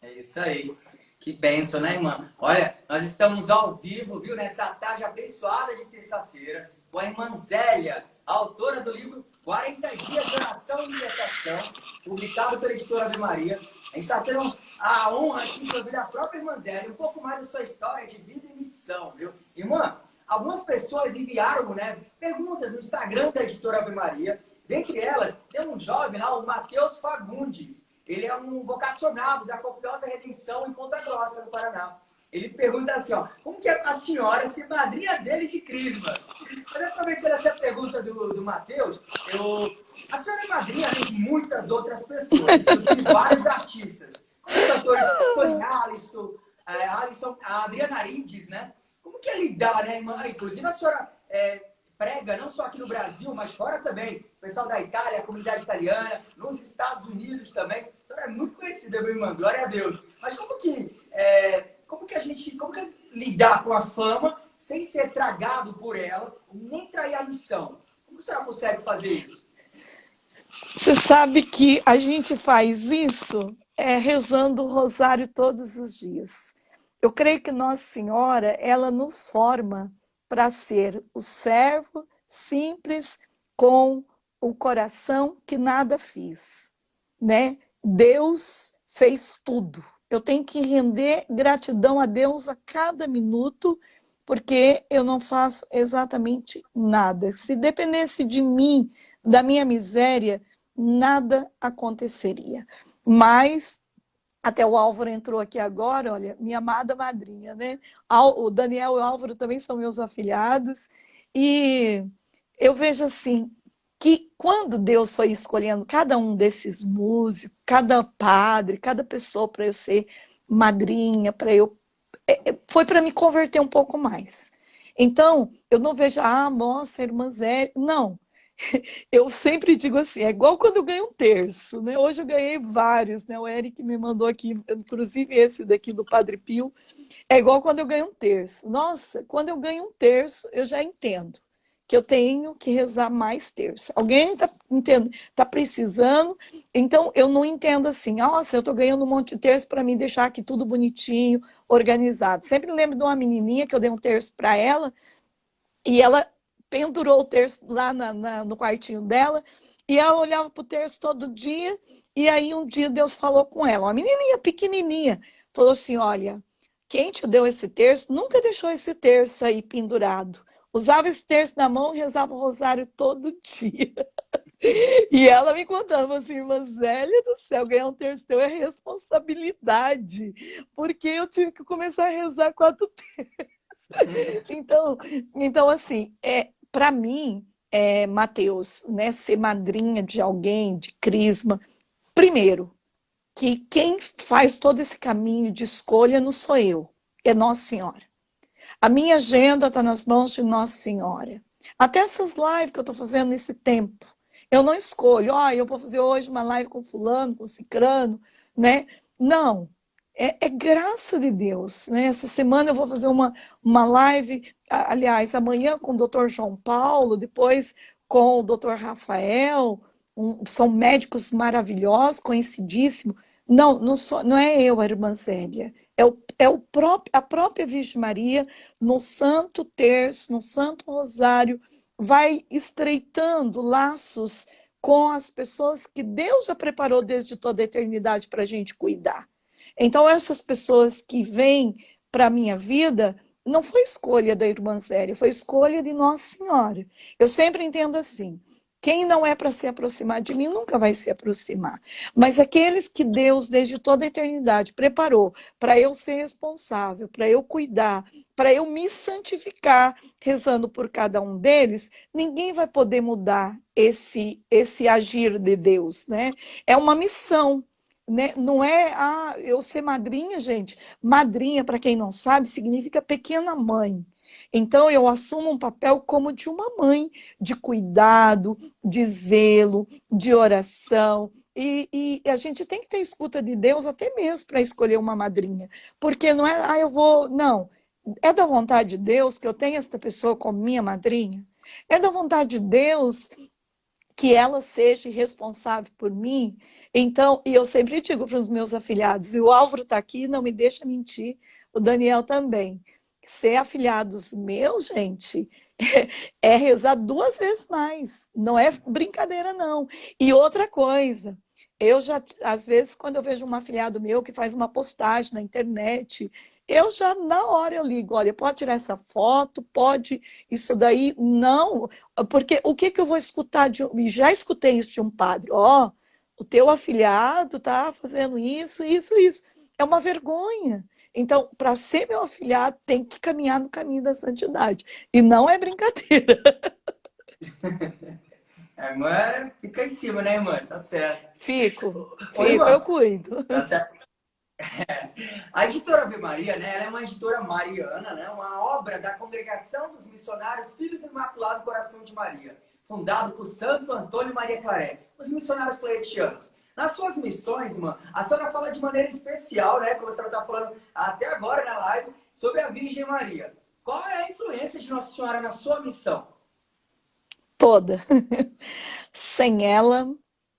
É isso aí. Que bênção, né, irmã? Olha, nós estamos ao vivo, viu, nessa tarde abençoada de terça-feira, com a irmã Zélia, autora do livro 40 Dias de Oração e Libertação, publicado pela editora Ave Maria. A gente está tendo a honra aqui de ouvir a própria irmã Zélia, um pouco mais da sua história de vida e missão, viu? Irmã, algumas pessoas enviaram, né, perguntas no Instagram da editora Ave Maria. Dentre elas, tem um jovem lá, o Matheus Fagundes. Ele é um vocacionado da Copiosa Redenção em Ponta Grossa, no Paraná. Ele pergunta assim, ó, como que é para a senhora ser madrinha dele de crisma? Mas aproveitando essa pergunta do Matheus, a senhora é madrinha de muitas outras pessoas, inclusive vários artistas, como os cantores Tony Alisson, a Adriana Arides, né? Como que é lidar, né, irmã? Inclusive a senhora prega não só aqui no Brasil, mas fora também. O pessoal da Itália, a comunidade italiana, nos Estados Unidos também. A senhora é muito conhecida, meu irmão, glória a Deus. Mas como que lidar com a fama sem ser tragado por ela, nem trair a missão? Como a senhora consegue fazer isso? Você sabe que a gente faz isso rezando o rosário todos os dias. Eu creio que Nossa Senhora, ela nos forma para ser o servo simples com o coração que nada fiz, né? Deus fez tudo. Eu tenho que render gratidão a Deus a cada minuto, porque eu não faço exatamente nada. Se dependesse de mim, da minha miséria, nada aconteceria. Mas até o Álvaro entrou aqui agora, olha, minha amada madrinha, né? O Daniel e o Álvaro também são meus afilhados. E eu vejo assim, que quando Deus foi escolhendo cada um desses músicos, cada padre, cada pessoa para eu ser madrinha, para eu foi para me converter um pouco mais. Então, eu não vejo, nossa, irmã Zé, não. Eu sempre digo assim, é igual quando eu ganho um terço, né? Hoje eu ganhei vários, né? O Eric me mandou aqui, inclusive esse daqui do Padre Pio, é igual quando eu ganho um terço. Nossa, quando eu ganho um terço, eu já entendo que eu tenho que rezar mais terço. Alguém tá precisando, então eu não entendo assim, nossa, eu tô ganhando um monte de terço para mim deixar aqui tudo bonitinho, organizado. Sempre lembro de uma menininha que eu dei um terço para ela, e ela pendurou o terço lá no quartinho dela, e ela olhava para o terço todo dia, e aí um dia Deus falou com ela, uma menininha pequenininha, falou assim, olha, quem te deu esse terço nunca deixou esse terço aí pendurado. Usava esse terço na mão e rezava o rosário todo dia. E ela me contava assim, irmã Zélia do céu, ganhar um terço teu é responsabilidade, porque eu tive que começar a rezar 4 então, então assim, para mim, Mateus, né, ser madrinha de alguém, de crisma, primeiro, que quem faz todo esse caminho de escolha não sou eu, é Nossa Senhora. A minha agenda está nas mãos de Nossa Senhora. Até essas lives que eu estou fazendo nesse tempo, eu não escolho, eu vou fazer hoje uma live com fulano, com cicrano, né? Não, é graça de Deus, né? Essa semana eu vou fazer uma live, aliás, amanhã com o Dr. João Paulo, depois com o Dr. Rafael, são médicos maravilhosos, conhecidíssimos. Não, não é eu, a irmã Zélia, a própria Virgem Maria, no Santo Terço, no Santo Rosário, vai estreitando laços com as pessoas que Deus já preparou desde toda a eternidade para a gente cuidar. Então, essas pessoas que vêm para a minha vida, não foi escolha da irmã Zélia, foi escolha de Nossa Senhora. Eu sempre entendo assim, quem não é para se aproximar de mim nunca vai se aproximar. Mas aqueles que Deus, desde toda a eternidade, preparou para eu ser responsável, para eu cuidar, para eu me santificar, rezando por cada um deles, ninguém vai poder mudar esse agir de Deus, né? É uma missão. Né? Não é eu ser madrinha, gente. Madrinha, para quem não sabe, significa pequena mãe. Então, eu assumo um papel como de uma mãe, de cuidado, de zelo, de oração. E a gente tem que ter escuta de Deus até mesmo para escolher uma madrinha. Porque não é, eu vou. Não. É da vontade de Deus que eu tenha esta pessoa como minha madrinha? É da vontade de Deus que ela seja responsável por mim? Então, e eu sempre digo para os meus afilhados, e o Álvaro está aqui, não me deixa mentir, o Daniel também. Ser afilhados meus, gente, é rezar 2 vezes mais. Não é brincadeira, não. E outra coisa, eu já, às vezes, quando eu vejo um afilhado meu que faz uma postagem na internet, eu já, na hora, eu ligo, olha, pode tirar essa foto, pode, isso daí, não, porque o que eu vou escutar já escutei isso de um padre, o teu afilhado tá fazendo isso, isso, isso. É uma vergonha. Então, para ser meu afilhado, tem que caminhar no caminho da santidade. E não é brincadeira. A irmã fica em cima, né, irmã? Tá certo. Fico, Ô, eu irmã, cuido. tá certo. A editora Ave Maria, né, ela é uma editora mariana, né, uma obra da Congregação dos Missionários Filhos do Imaculado Coração de Maria, fundado por Santo Antônio Maria Claret, os missionários claretianos. Nas suas missões, irmã, a senhora fala de maneira especial, né, como a senhora está falando até agora na live, sobre a Virgem Maria. Qual é a influência de Nossa Senhora na sua missão? Toda. Sem ela,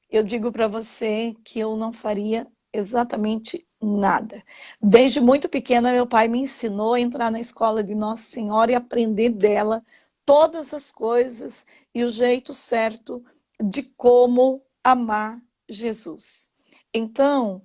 eu digo para você que eu não faria exatamente nada. Desde muito pequena, meu pai me ensinou a entrar na escola de Nossa Senhora e aprender dela todas as coisas e o jeito certo de como amar Jesus. Então,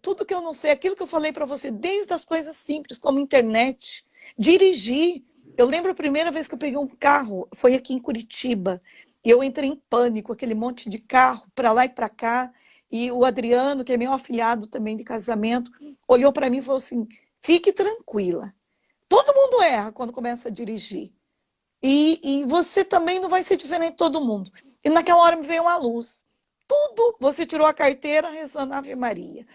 tudo que eu não sei, aquilo que eu falei para você, desde as coisas simples, como internet, dirigir. Eu lembro a primeira vez que eu peguei um carro, foi aqui em Curitiba, e eu entrei em pânico, aquele monte de carro para lá e para cá, e o Adriano, que é meu afilhado também de casamento, olhou para mim e falou assim: fique tranquila. Todo mundo erra quando começa a dirigir. E você também não vai ser diferente de todo mundo. E naquela hora me veio uma luz. Tudo, você tirou a carteira rezando Ave Maria.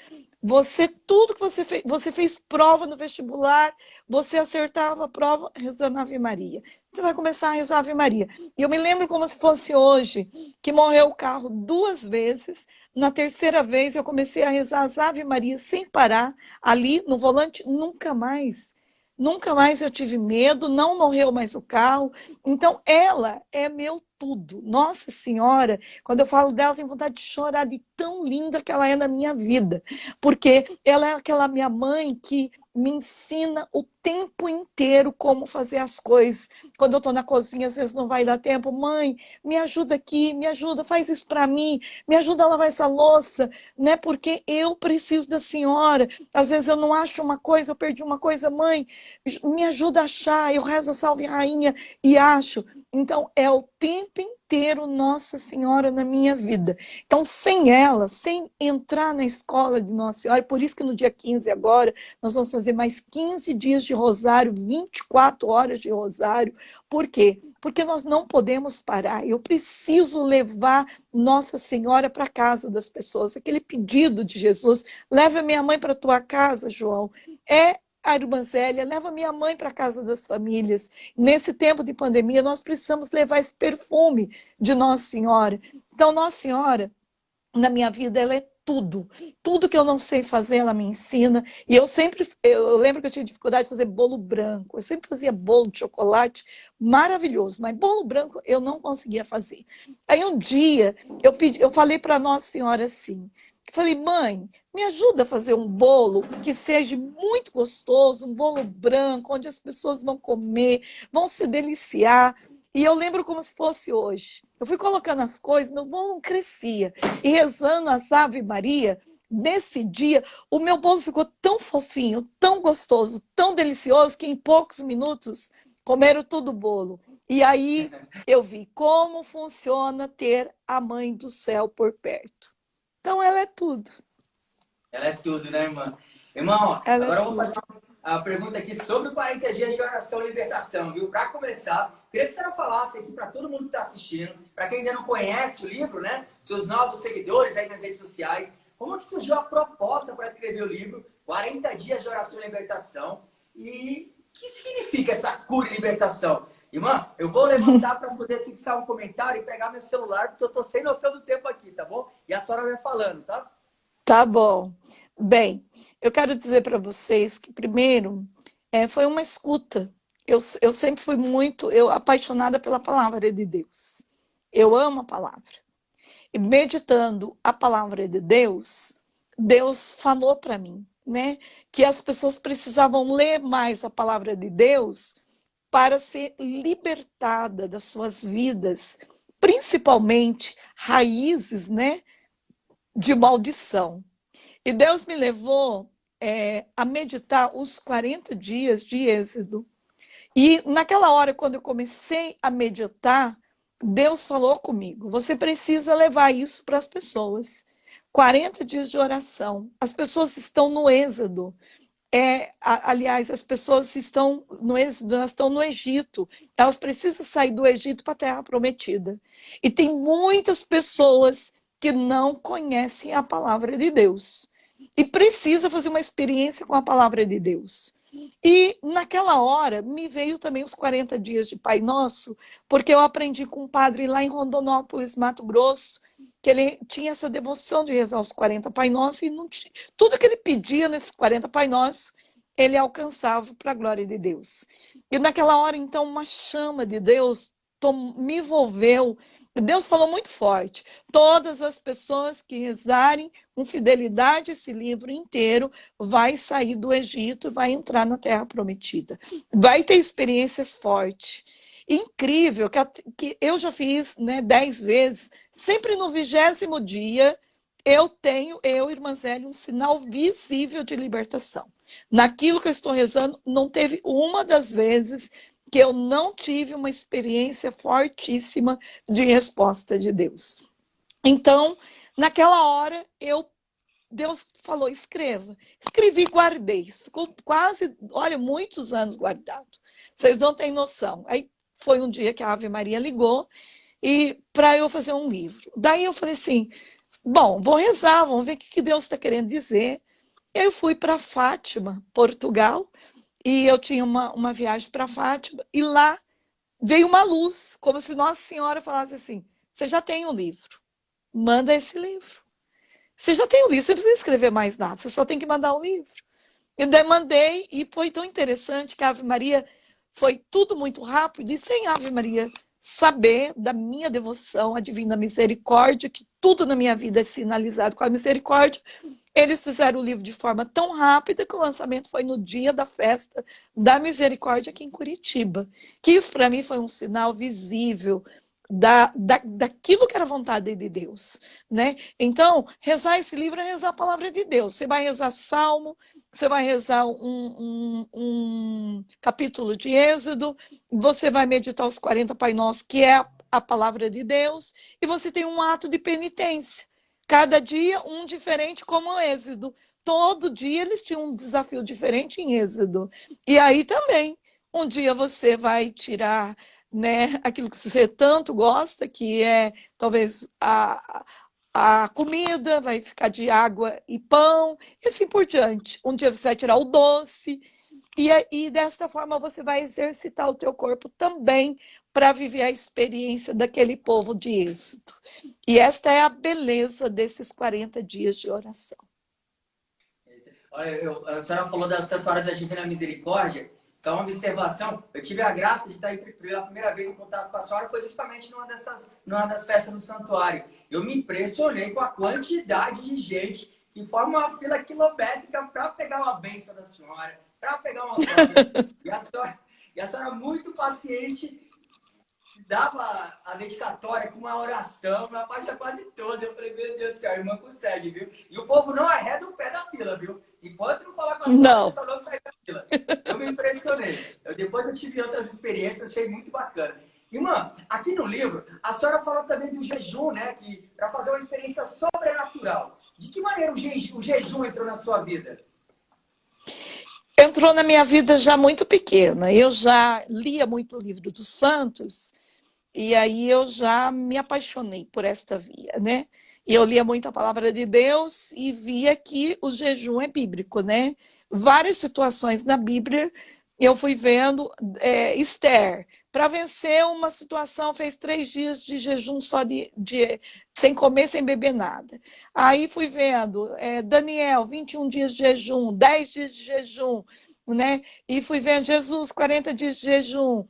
Tudo que você fez prova no vestibular, você acertava a prova rezando Ave Maria. Você vai começar a rezar Ave Maria. E eu me lembro como se fosse hoje, que morreu o carro 2 vezes. Na terceira vez eu comecei a rezar as Ave Maria sem parar, ali no volante, nunca mais. Nunca mais eu tive medo, não morreu mais o carro. Então, ela é meu tudo. Nossa Senhora, quando eu falo dela, eu tenho vontade de chorar de tão linda que ela é na minha vida. Porque ela é aquela minha mãe que me ensina o tempo inteiro como fazer as coisas. Quando eu estou na cozinha, às vezes não vai dar tempo. Mãe, me ajuda aqui, me ajuda, faz isso para mim, me ajuda a lavar essa louça, né? Porque eu preciso da senhora. Às vezes eu não acho uma coisa, eu perdi uma coisa, mãe, me ajuda a achar. Eu rezo a Salve Rainha e acho. Então, é o tempo inteiro Nossa Senhora na minha vida. Então, sem ela, sem entrar na escola de Nossa Senhora, por isso que no dia 15 agora, nós vamos fazer mais 15 dias de rosário, 24 horas de rosário. Por quê? Porque nós não podemos parar. Eu preciso levar Nossa Senhora para a casa das pessoas. Aquele pedido de Jesus, leva minha mãe para a tua casa, João, é a irmã Zélia, leva minha mãe para a casa das famílias. Nesse tempo de pandemia, nós precisamos levar esse perfume de Nossa Senhora. Então, Nossa Senhora, na minha vida, ela é tudo. Tudo que eu não sei fazer, ela me ensina. E eu lembro que eu tinha dificuldade de fazer bolo branco. Eu sempre fazia bolo de chocolate, maravilhoso. Mas bolo branco eu não conseguia fazer. Aí um dia, eu falei para Nossa Senhora assim, falei: mãe, me ajuda a fazer um bolo que seja muito gostoso, um bolo branco, onde as pessoas vão comer, vão se deliciar. E eu lembro como se fosse hoje. Eu fui colocando as coisas, meu bolo não crescia. E rezando as Ave Maria, nesse dia, o meu bolo ficou tão fofinho, tão gostoso, tão delicioso, que em poucos minutos comeram todo o bolo. E aí eu vi como funciona ter a Mãe do Céu por perto. Então ela é tudo. Ela é tudo, né, irmã? Irmão, ó, Ela é agora eu vou tudo. fazer uma pergunta aqui sobre 40 dias de oração e libertação, viu? Para começar, queria que você não falasse aqui para todo mundo que está assistindo, para quem ainda não conhece o livro, né? Seus novos seguidores aí nas redes sociais, como que surgiu a proposta para escrever o livro 40 dias de oração e libertação? E o que significa essa cura e libertação? Irmã, eu vou levantar para poder fixar um comentário e pegar meu celular, porque eu tô sem noção do tempo aqui, tá bom? E a senhora vai falando, tá? Tá bom. Bem, eu quero dizer para vocês que, primeiro, foi uma escuta. Eu sempre fui muito apaixonada pela palavra de Deus. Eu amo a palavra. E meditando a palavra de Deus, Deus falou para mim, né, que as pessoas precisavam ler mais a palavra de Deus para ser libertada das suas vidas, principalmente raízes, né, de maldição. E Deus me levou a meditar os 40 dias de Êxodo. E naquela hora, quando eu comecei a meditar, Deus falou comigo: você precisa levar isso para as pessoas. 40 dias de oração. As pessoas estão no Êxodo. Aliás, as pessoas estão no Êxodo, elas estão no Egito. Elas precisam sair do Egito para a Terra Prometida. E tem muitas pessoas que não conhecem a palavra de Deus. E precisa fazer uma experiência com a palavra de Deus. E naquela hora me veio também os 40 dias de Pai Nosso, porque eu aprendi com um padre lá em Rondonópolis, Mato Grosso, que ele tinha essa devoção de rezar os 40 Pai Nosso, e não tinha, tudo que ele pedia nesses 40 Pai Nosso, ele é alcançável para a glória de Deus. E naquela hora, então, uma chama de Deus me envolveu. Deus falou muito forte. Todas as pessoas que rezarem com fidelidade esse livro inteiro vai sair do Egito e vai entrar na Terra Prometida. Vai ter experiências fortes. Incrível, que eu já fiz, né, 10 vezes. Sempre no 20º dia, irmã Zélia, um sinal visível de libertação. Naquilo que eu estou rezando, não teve uma das vezes que eu não tive uma experiência fortíssima de resposta de Deus. Então, naquela hora, Deus falou, escreva. Escrevi, guardei. Ficou quase, olha, muitos anos guardado. Vocês não têm noção. Aí foi um dia que a Ave Maria ligou e para eu fazer um livro. Daí eu falei assim, bom, vou rezar, vamos ver o que Deus está querendo dizer. Eu fui para Fátima, Portugal, e eu tinha uma viagem para Fátima, e lá veio uma luz, como se Nossa Senhora falasse assim, você já tem um livro, manda esse livro. Você já tem um livro, você não precisa escrever mais nada, você só tem que mandar um livro. Eu daí mandei, e foi tão interessante que a Ave Maria foi tudo muito rápido, e sem a Ave Maria saber da minha devoção à Divina Misericórdia, que tudo na minha vida é sinalizado com a misericórdia, eles fizeram o livro de forma tão rápida que o lançamento foi no dia da festa da misericórdia aqui em Curitiba. Que isso para mim foi um sinal visível daquilo que era vontade de Deus, né? Então, rezar esse livro é rezar a palavra de Deus. Você vai rezar Salmo, você vai rezar um capítulo de Êxodo, você vai meditar os 40 Pai Nosso, que é a palavra de Deus, e você tem um ato de penitência. Cada dia um diferente, como o Êxodo. Todo dia eles tinham um desafio diferente em Êxodo. E aí também, um dia você vai tirar, né, aquilo que você tanto gosta, que é talvez a comida, vai ficar de água e pão, e assim por diante. Um dia você vai tirar o doce, e desta forma você vai exercitar o teu corpo também para viver a experiência daquele povo de êxito. E esta é a beleza desses 40 dias de oração. Olha, a senhora falou da Santuário da Divina Misericórdia. Só uma observação, eu tive a graça de estar aí pela primeira vez em contato com a senhora, foi justamente numa das festas do santuário. Eu me impressionei com a quantidade de gente que forma uma fila quilométrica para pegar uma bênção da senhora, para pegar uma cópia. E a senhora muito paciente, dava a dedicatória com uma oração, uma página quase toda. Eu falei, meu Deus do céu, a irmã consegue, viu? E o povo não arreda o pé da fila, viu? Enquanto não falar com a senhora, o pessoal não sai da fila. Eu me impressionei. Depois eu tive outras experiências, achei muito bacana. Irmã, aqui no livro, a senhora fala também do jejum, né? Que para fazer uma experiência sobrenatural. De que maneira o jejum entrou na sua vida? Entrou na minha vida já muito pequena. Eu já lia muito o livro dos santos, e aí eu já me apaixonei por esta via, né? E eu lia muito a palavra de Deus e via que o jejum é bíblico, né? Várias situações na Bíblia eu fui vendo. Esther, para vencer uma situação, fez 3 dias de jejum só sem comer, sem beber nada. Aí fui vendo Daniel, 21 dias de jejum, 10 dias de jejum, né? E fui vendo Jesus, 40 dias de jejum.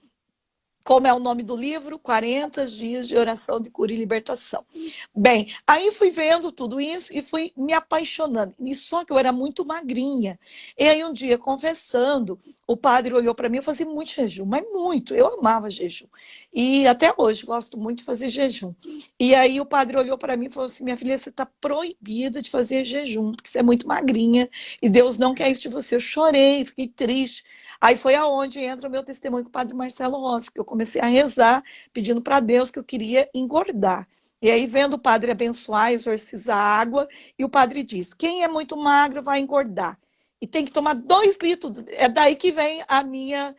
Como é o nome do livro? 40 dias de oração de cura e libertação. Bem, aí fui vendo tudo isso e fui me apaixonando. E só que eu era muito magrinha. E aí um dia, confessando, o padre olhou para mim e fazia muito jejum, mas muito. Eu amava jejum. E até hoje gosto muito de fazer jejum. E aí o padre olhou para mim e falou assim, minha filha, você está proibida de fazer jejum, porque você é muito magrinha e Deus não quer isso de você. Eu chorei, fiquei triste. Aí foi aonde entra o meu testemunho com o padre Marcelo Rossi, que eu comecei a rezar, pedindo para Deus que eu queria engordar. E aí, vendo o padre abençoar, exorcizar a água, e o padre diz, quem é muito magro vai engordar. E tem que tomar 2 litros. É daí que vem a minha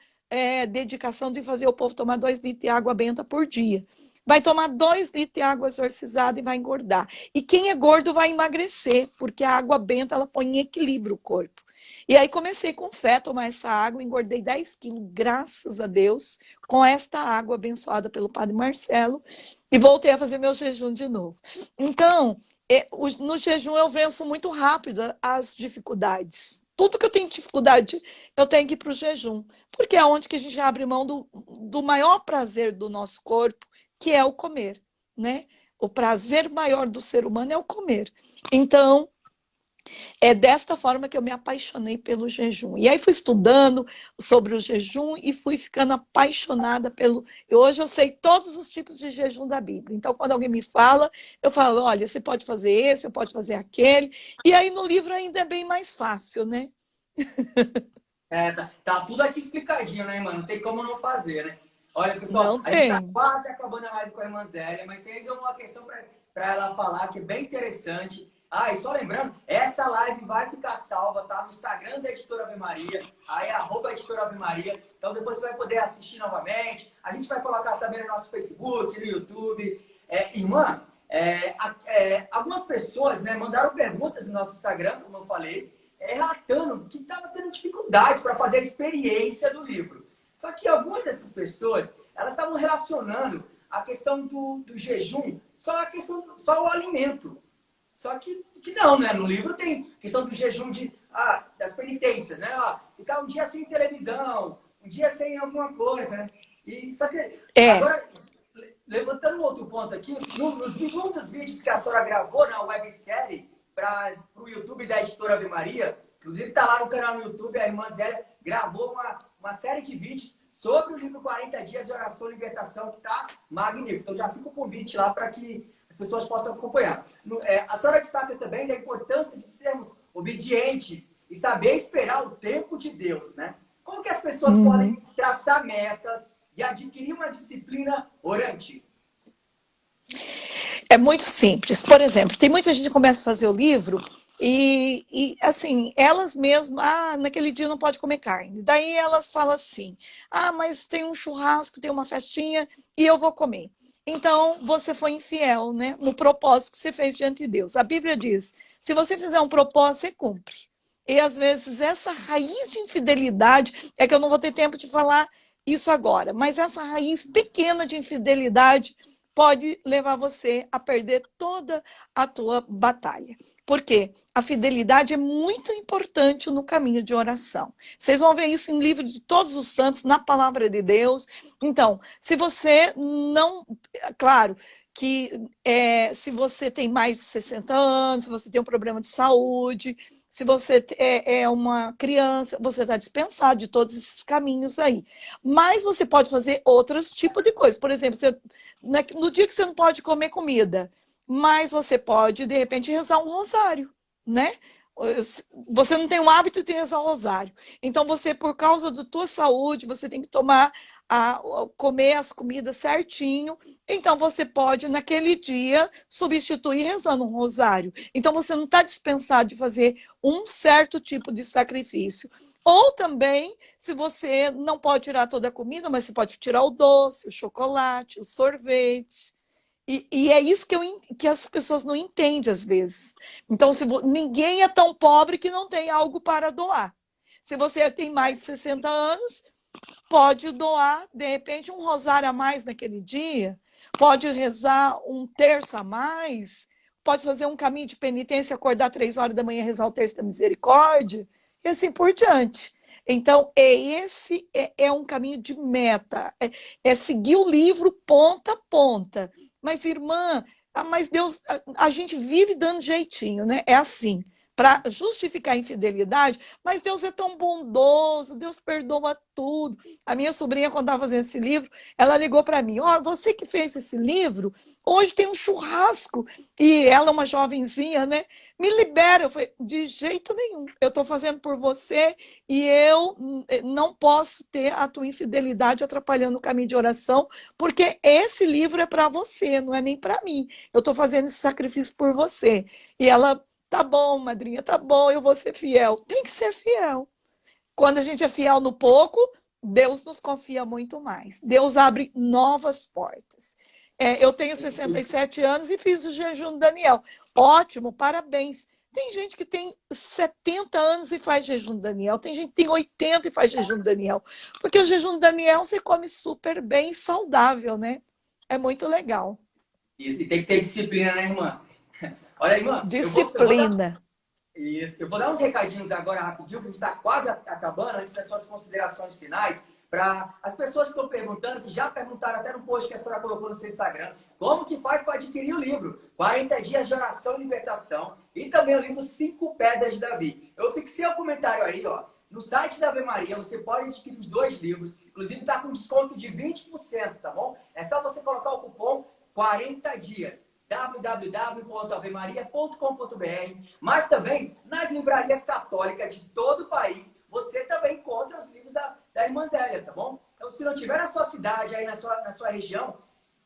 dedicação de fazer o povo tomar 2 litros de água benta por dia. Vai tomar 2 litros de água exorcizada e vai engordar. E quem é gordo vai emagrecer, porque a água benta ela põe em equilíbrio o corpo. E aí comecei com fé a tomar essa água, engordei 10 quilos, graças a Deus, com esta água abençoada pelo padre Marcelo, e voltei a fazer meu jejum de novo. Então, no jejum eu venço muito rápido as dificuldades, tudo que eu tenho dificuldade, eu tenho que ir para o jejum. Porque é onde que a gente abre mão do maior prazer do nosso corpo, que é o comer, né? O prazer maior do ser humano é o comer. Então, é desta forma que eu me apaixonei pelo jejum. E aí fui estudando sobre o jejum e fui ficando apaixonada pelo. E hoje eu sei todos os tipos de jejum da Bíblia. Então, quando alguém me fala, eu falo: olha, você pode fazer esse, você pode fazer aquele. E aí no livro ainda é bem mais fácil, né? Tá tudo aqui explicadinho, né, mano? Não tem como não fazer, né? Olha, pessoal, Não a gente tá tem. quase acabando a live com a irmã Zélia, mas tem ainda uma questão para ela falar que é bem interessante. Ah, e só lembrando, essa live vai ficar salva, tá? No Instagram da Editora Ave Maria, aí @Editora Ave Maria. Então depois você vai poder assistir novamente. A gente vai colocar também no nosso Facebook, no YouTube. Irmã, algumas pessoas, né, mandaram perguntas no nosso Instagram, como eu falei, relatando que estava tendo dificuldades para fazer a experiência do livro. Só que algumas dessas pessoas, elas estavam relacionando a questão do jejum só o alimento. Só que não, né? No livro tem questão do jejum das penitências, né? Ficar um dia sem televisão, um dia sem alguma coisa, né? Só que É. agora, levantando um outro ponto aqui, num dos vídeos que a senhora gravou na websérie para o YouTube da Editora Ave Maria, inclusive está lá no canal no YouTube, a irmã Zélia gravou uma série de vídeos sobre o livro 40 Dias de Oração e Libertação, que está magnífico. Então já fica o convite lá para que as pessoas possam acompanhar. A senhora destaca também da importância de sermos obedientes e saber esperar o tempo de Deus, né? Como que as pessoas podem traçar metas e adquirir uma disciplina orante? É muito simples. Por exemplo, tem muita gente que começa a fazer o livro assim, elas mesmas, naquele dia não pode comer carne. Daí elas falam assim, mas tem um churrasco, tem uma festinha e eu vou comer. Então, você foi infiel, né, no propósito que você fez diante de Deus. A Bíblia diz, se você fizer um propósito, você cumpre. E às vezes essa raiz de infidelidade, é que eu não vou ter tempo de falar isso agora, mas essa raiz pequena de infidelidade pode levar você a perder toda a tua batalha. Por quê? A fidelidade é muito importante no caminho de oração. Vocês vão ver isso em livro de todos os santos, na palavra de Deus. Então, se você não... Claro que se você tem mais de 60 anos, se você tem um problema de saúde, se você é uma criança, você está dispensado de todos esses caminhos aí. Mas você pode fazer outros tipos de coisas. Por exemplo, no dia que você não pode comer comida, mas você pode, de repente, rezar um rosário, né? Você não tem o hábito de rezar o rosário. Então, você, por causa da tua saúde, você tem que comer as comidas certinho. Então, você pode, naquele dia, substituir rezando um rosário. Então, você não está dispensado de fazer um certo tipo de sacrifício. Ou também, se você não pode tirar toda a comida, mas você pode tirar o doce, o chocolate, o sorvete. E é isso que as pessoas não entendem às vezes. Então, ninguém é tão pobre que não tem algo para doar. Se você tem mais de 60 anos, pode doar, de repente, um rosário a mais naquele dia, pode rezar um terço a mais, pode fazer um caminho de penitência, acordar 3 horas da manhã, rezar o terço da misericórdia, e assim por diante. Então, esse é um caminho de meta, é seguir o livro ponta a ponta. Mas, irmã, mas Deus, a gente vive dando jeitinho, né? É assim, para justificar a infidelidade, mas Deus é tão bondoso, Deus perdoa tudo. A minha sobrinha, quando estava fazendo esse livro, ela ligou para mim: você que fez esse livro, hoje tem um churrasco. E ela é uma jovenzinha, né? Me libera. Eu falei: de jeito nenhum. Eu estou fazendo por você e eu não posso ter a tua infidelidade atrapalhando o caminho de oração, porque esse livro é para você, não é nem para mim. Eu estou fazendo esse sacrifício por você. E ela: tá bom, madrinha, tá bom, eu vou ser fiel. Tem que ser fiel. Quando a gente é fiel no pouco, Deus nos confia muito mais. Deus abre novas portas. Eu tenho 67 anos e fiz o jejum do Daniel. Ótimo, parabéns. Tem gente que tem 70 anos e faz jejum do Daniel. Tem gente que tem 80 e faz jejum do Daniel. Porque o jejum do Daniel você come super bem e saudável, né? É muito legal. E tem que ter disciplina, né, irmã? Olha, irmã, eu vou dar Disciplina. Isso. Eu vou dar uns recadinhos agora rapidinho, que a gente está quase acabando, antes das suas considerações finais, para as pessoas que estão perguntando, que já perguntaram até no post que a senhora colocou no seu Instagram, como que faz para adquirir o livro 40 Dias de Oração e Libertação e também o livro 5 Pedras de Davi. Eu fixei o comentário aí, ó. No site da Ave Maria, você pode adquirir os dois livros, inclusive está com desconto de 20%, tá bom? É só você colocar o cupom 40 dias. www.avemaria.com.br, mas também nas livrarias católicas de todo o país, você também encontra os livros da Irmã Zélia, tá bom? Então, se não tiver na sua cidade, aí na sua região,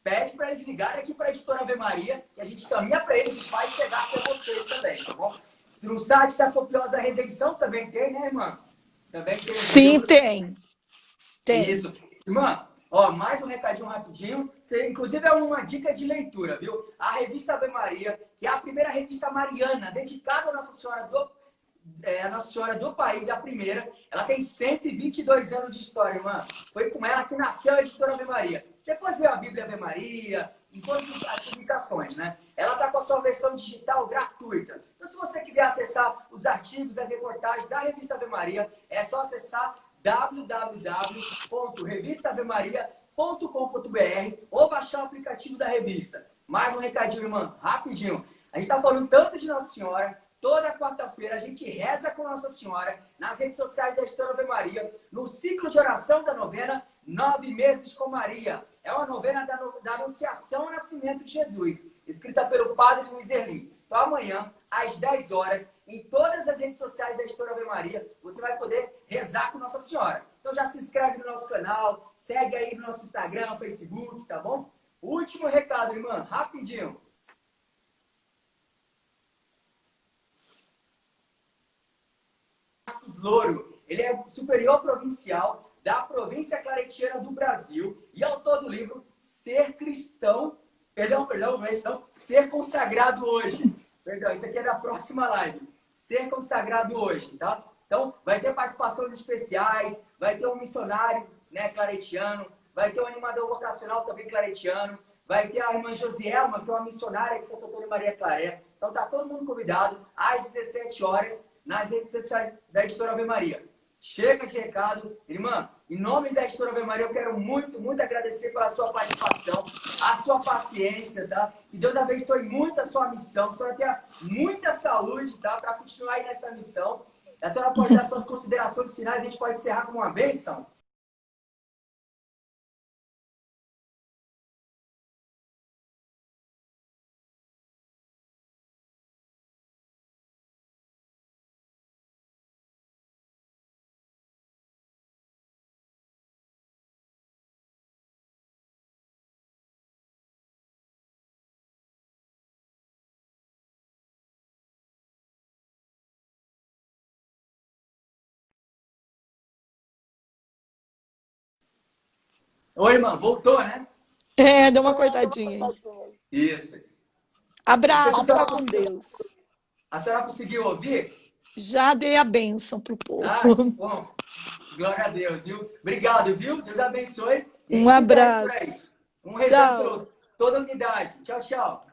pede para eles ligarem aqui para a Editora Ave Maria, que a gente caminha para eles e faz chegar até vocês também, tá bom? No site da Copiosa Redenção também tem, né, irmã? Também tem. Sim, tem. Tem. Isso. Irmã, ó, mais um recadinho rapidinho. Inclusive é uma dica de leitura, viu? A revista Ave Maria, que é a primeira revista mariana dedicada à Nossa Senhora do país, é a primeira. Ela tem 122 anos de história, irmã. Foi com ela que nasceu a Editora Ave Maria. Depois veio a Bíblia Ave Maria, em todas as publicações, né? Ela está com a sua versão digital gratuita. Então, se você quiser acessar os artigos, as reportagens da revista Ave Maria, é só acessar www.revistaavemaria.com.br ou baixar o aplicativo da revista. Mais um recadinho, irmã, rapidinho. A gente está falando tanto de Nossa Senhora. Toda quarta-feira a gente reza com Nossa Senhora nas redes sociais da Editora Ave Maria, no ciclo de oração da novena 9 Meses com Maria. É uma novena da Anunciação ao Nascimento de Jesus, escrita pelo Padre Luiz Erlim. Então amanhã, às 10 horas, em todas as redes sociais da Editora Ave Maria, você vai poder rezar com Nossa Senhora. Então já se inscreve no nosso canal, segue aí no nosso Instagram, Facebook, tá bom? Último recado, irmã, rapidinho. Marcos Louro, ele é superior provincial da província claretiana do Brasil e autor do livro Ser Cristão, Ser Consagrado Hoje. Perdão, isso aqui é da próxima live. Ser Consagrado Hoje, tá? Então, vai ter participações especiais, vai ter um missionário, né, claretiano, vai ter um animador vocacional também claretiano, vai ter a irmã Josielma, que é uma missionária de Santo Antônio Maria Claré. Então, tá todo mundo convidado às 17 horas nas redes sociais da Editora Ave Maria. Chega de recado. Irmã, em nome da Editora Ave Maria, eu quero muito, muito agradecer pela sua participação, a sua paciência, tá? Que Deus abençoe muito a sua missão, que a senhora tenha muita saúde, tá? Para continuar aí nessa missão. A senhora pode dar suas considerações finais, a gente pode encerrar com uma bênção. Oi, irmã, voltou, né? É, deu uma cortadinha aí. Isso. Abraço, fica com Deus. A senhora conseguiu ouvir? Já dei a bênção pro Ah, povo. que bom. Glória a Deus, viu? Obrigado, viu? Deus abençoe. Um abraço. Um rezando por toda a unidade. Tchau, tchau.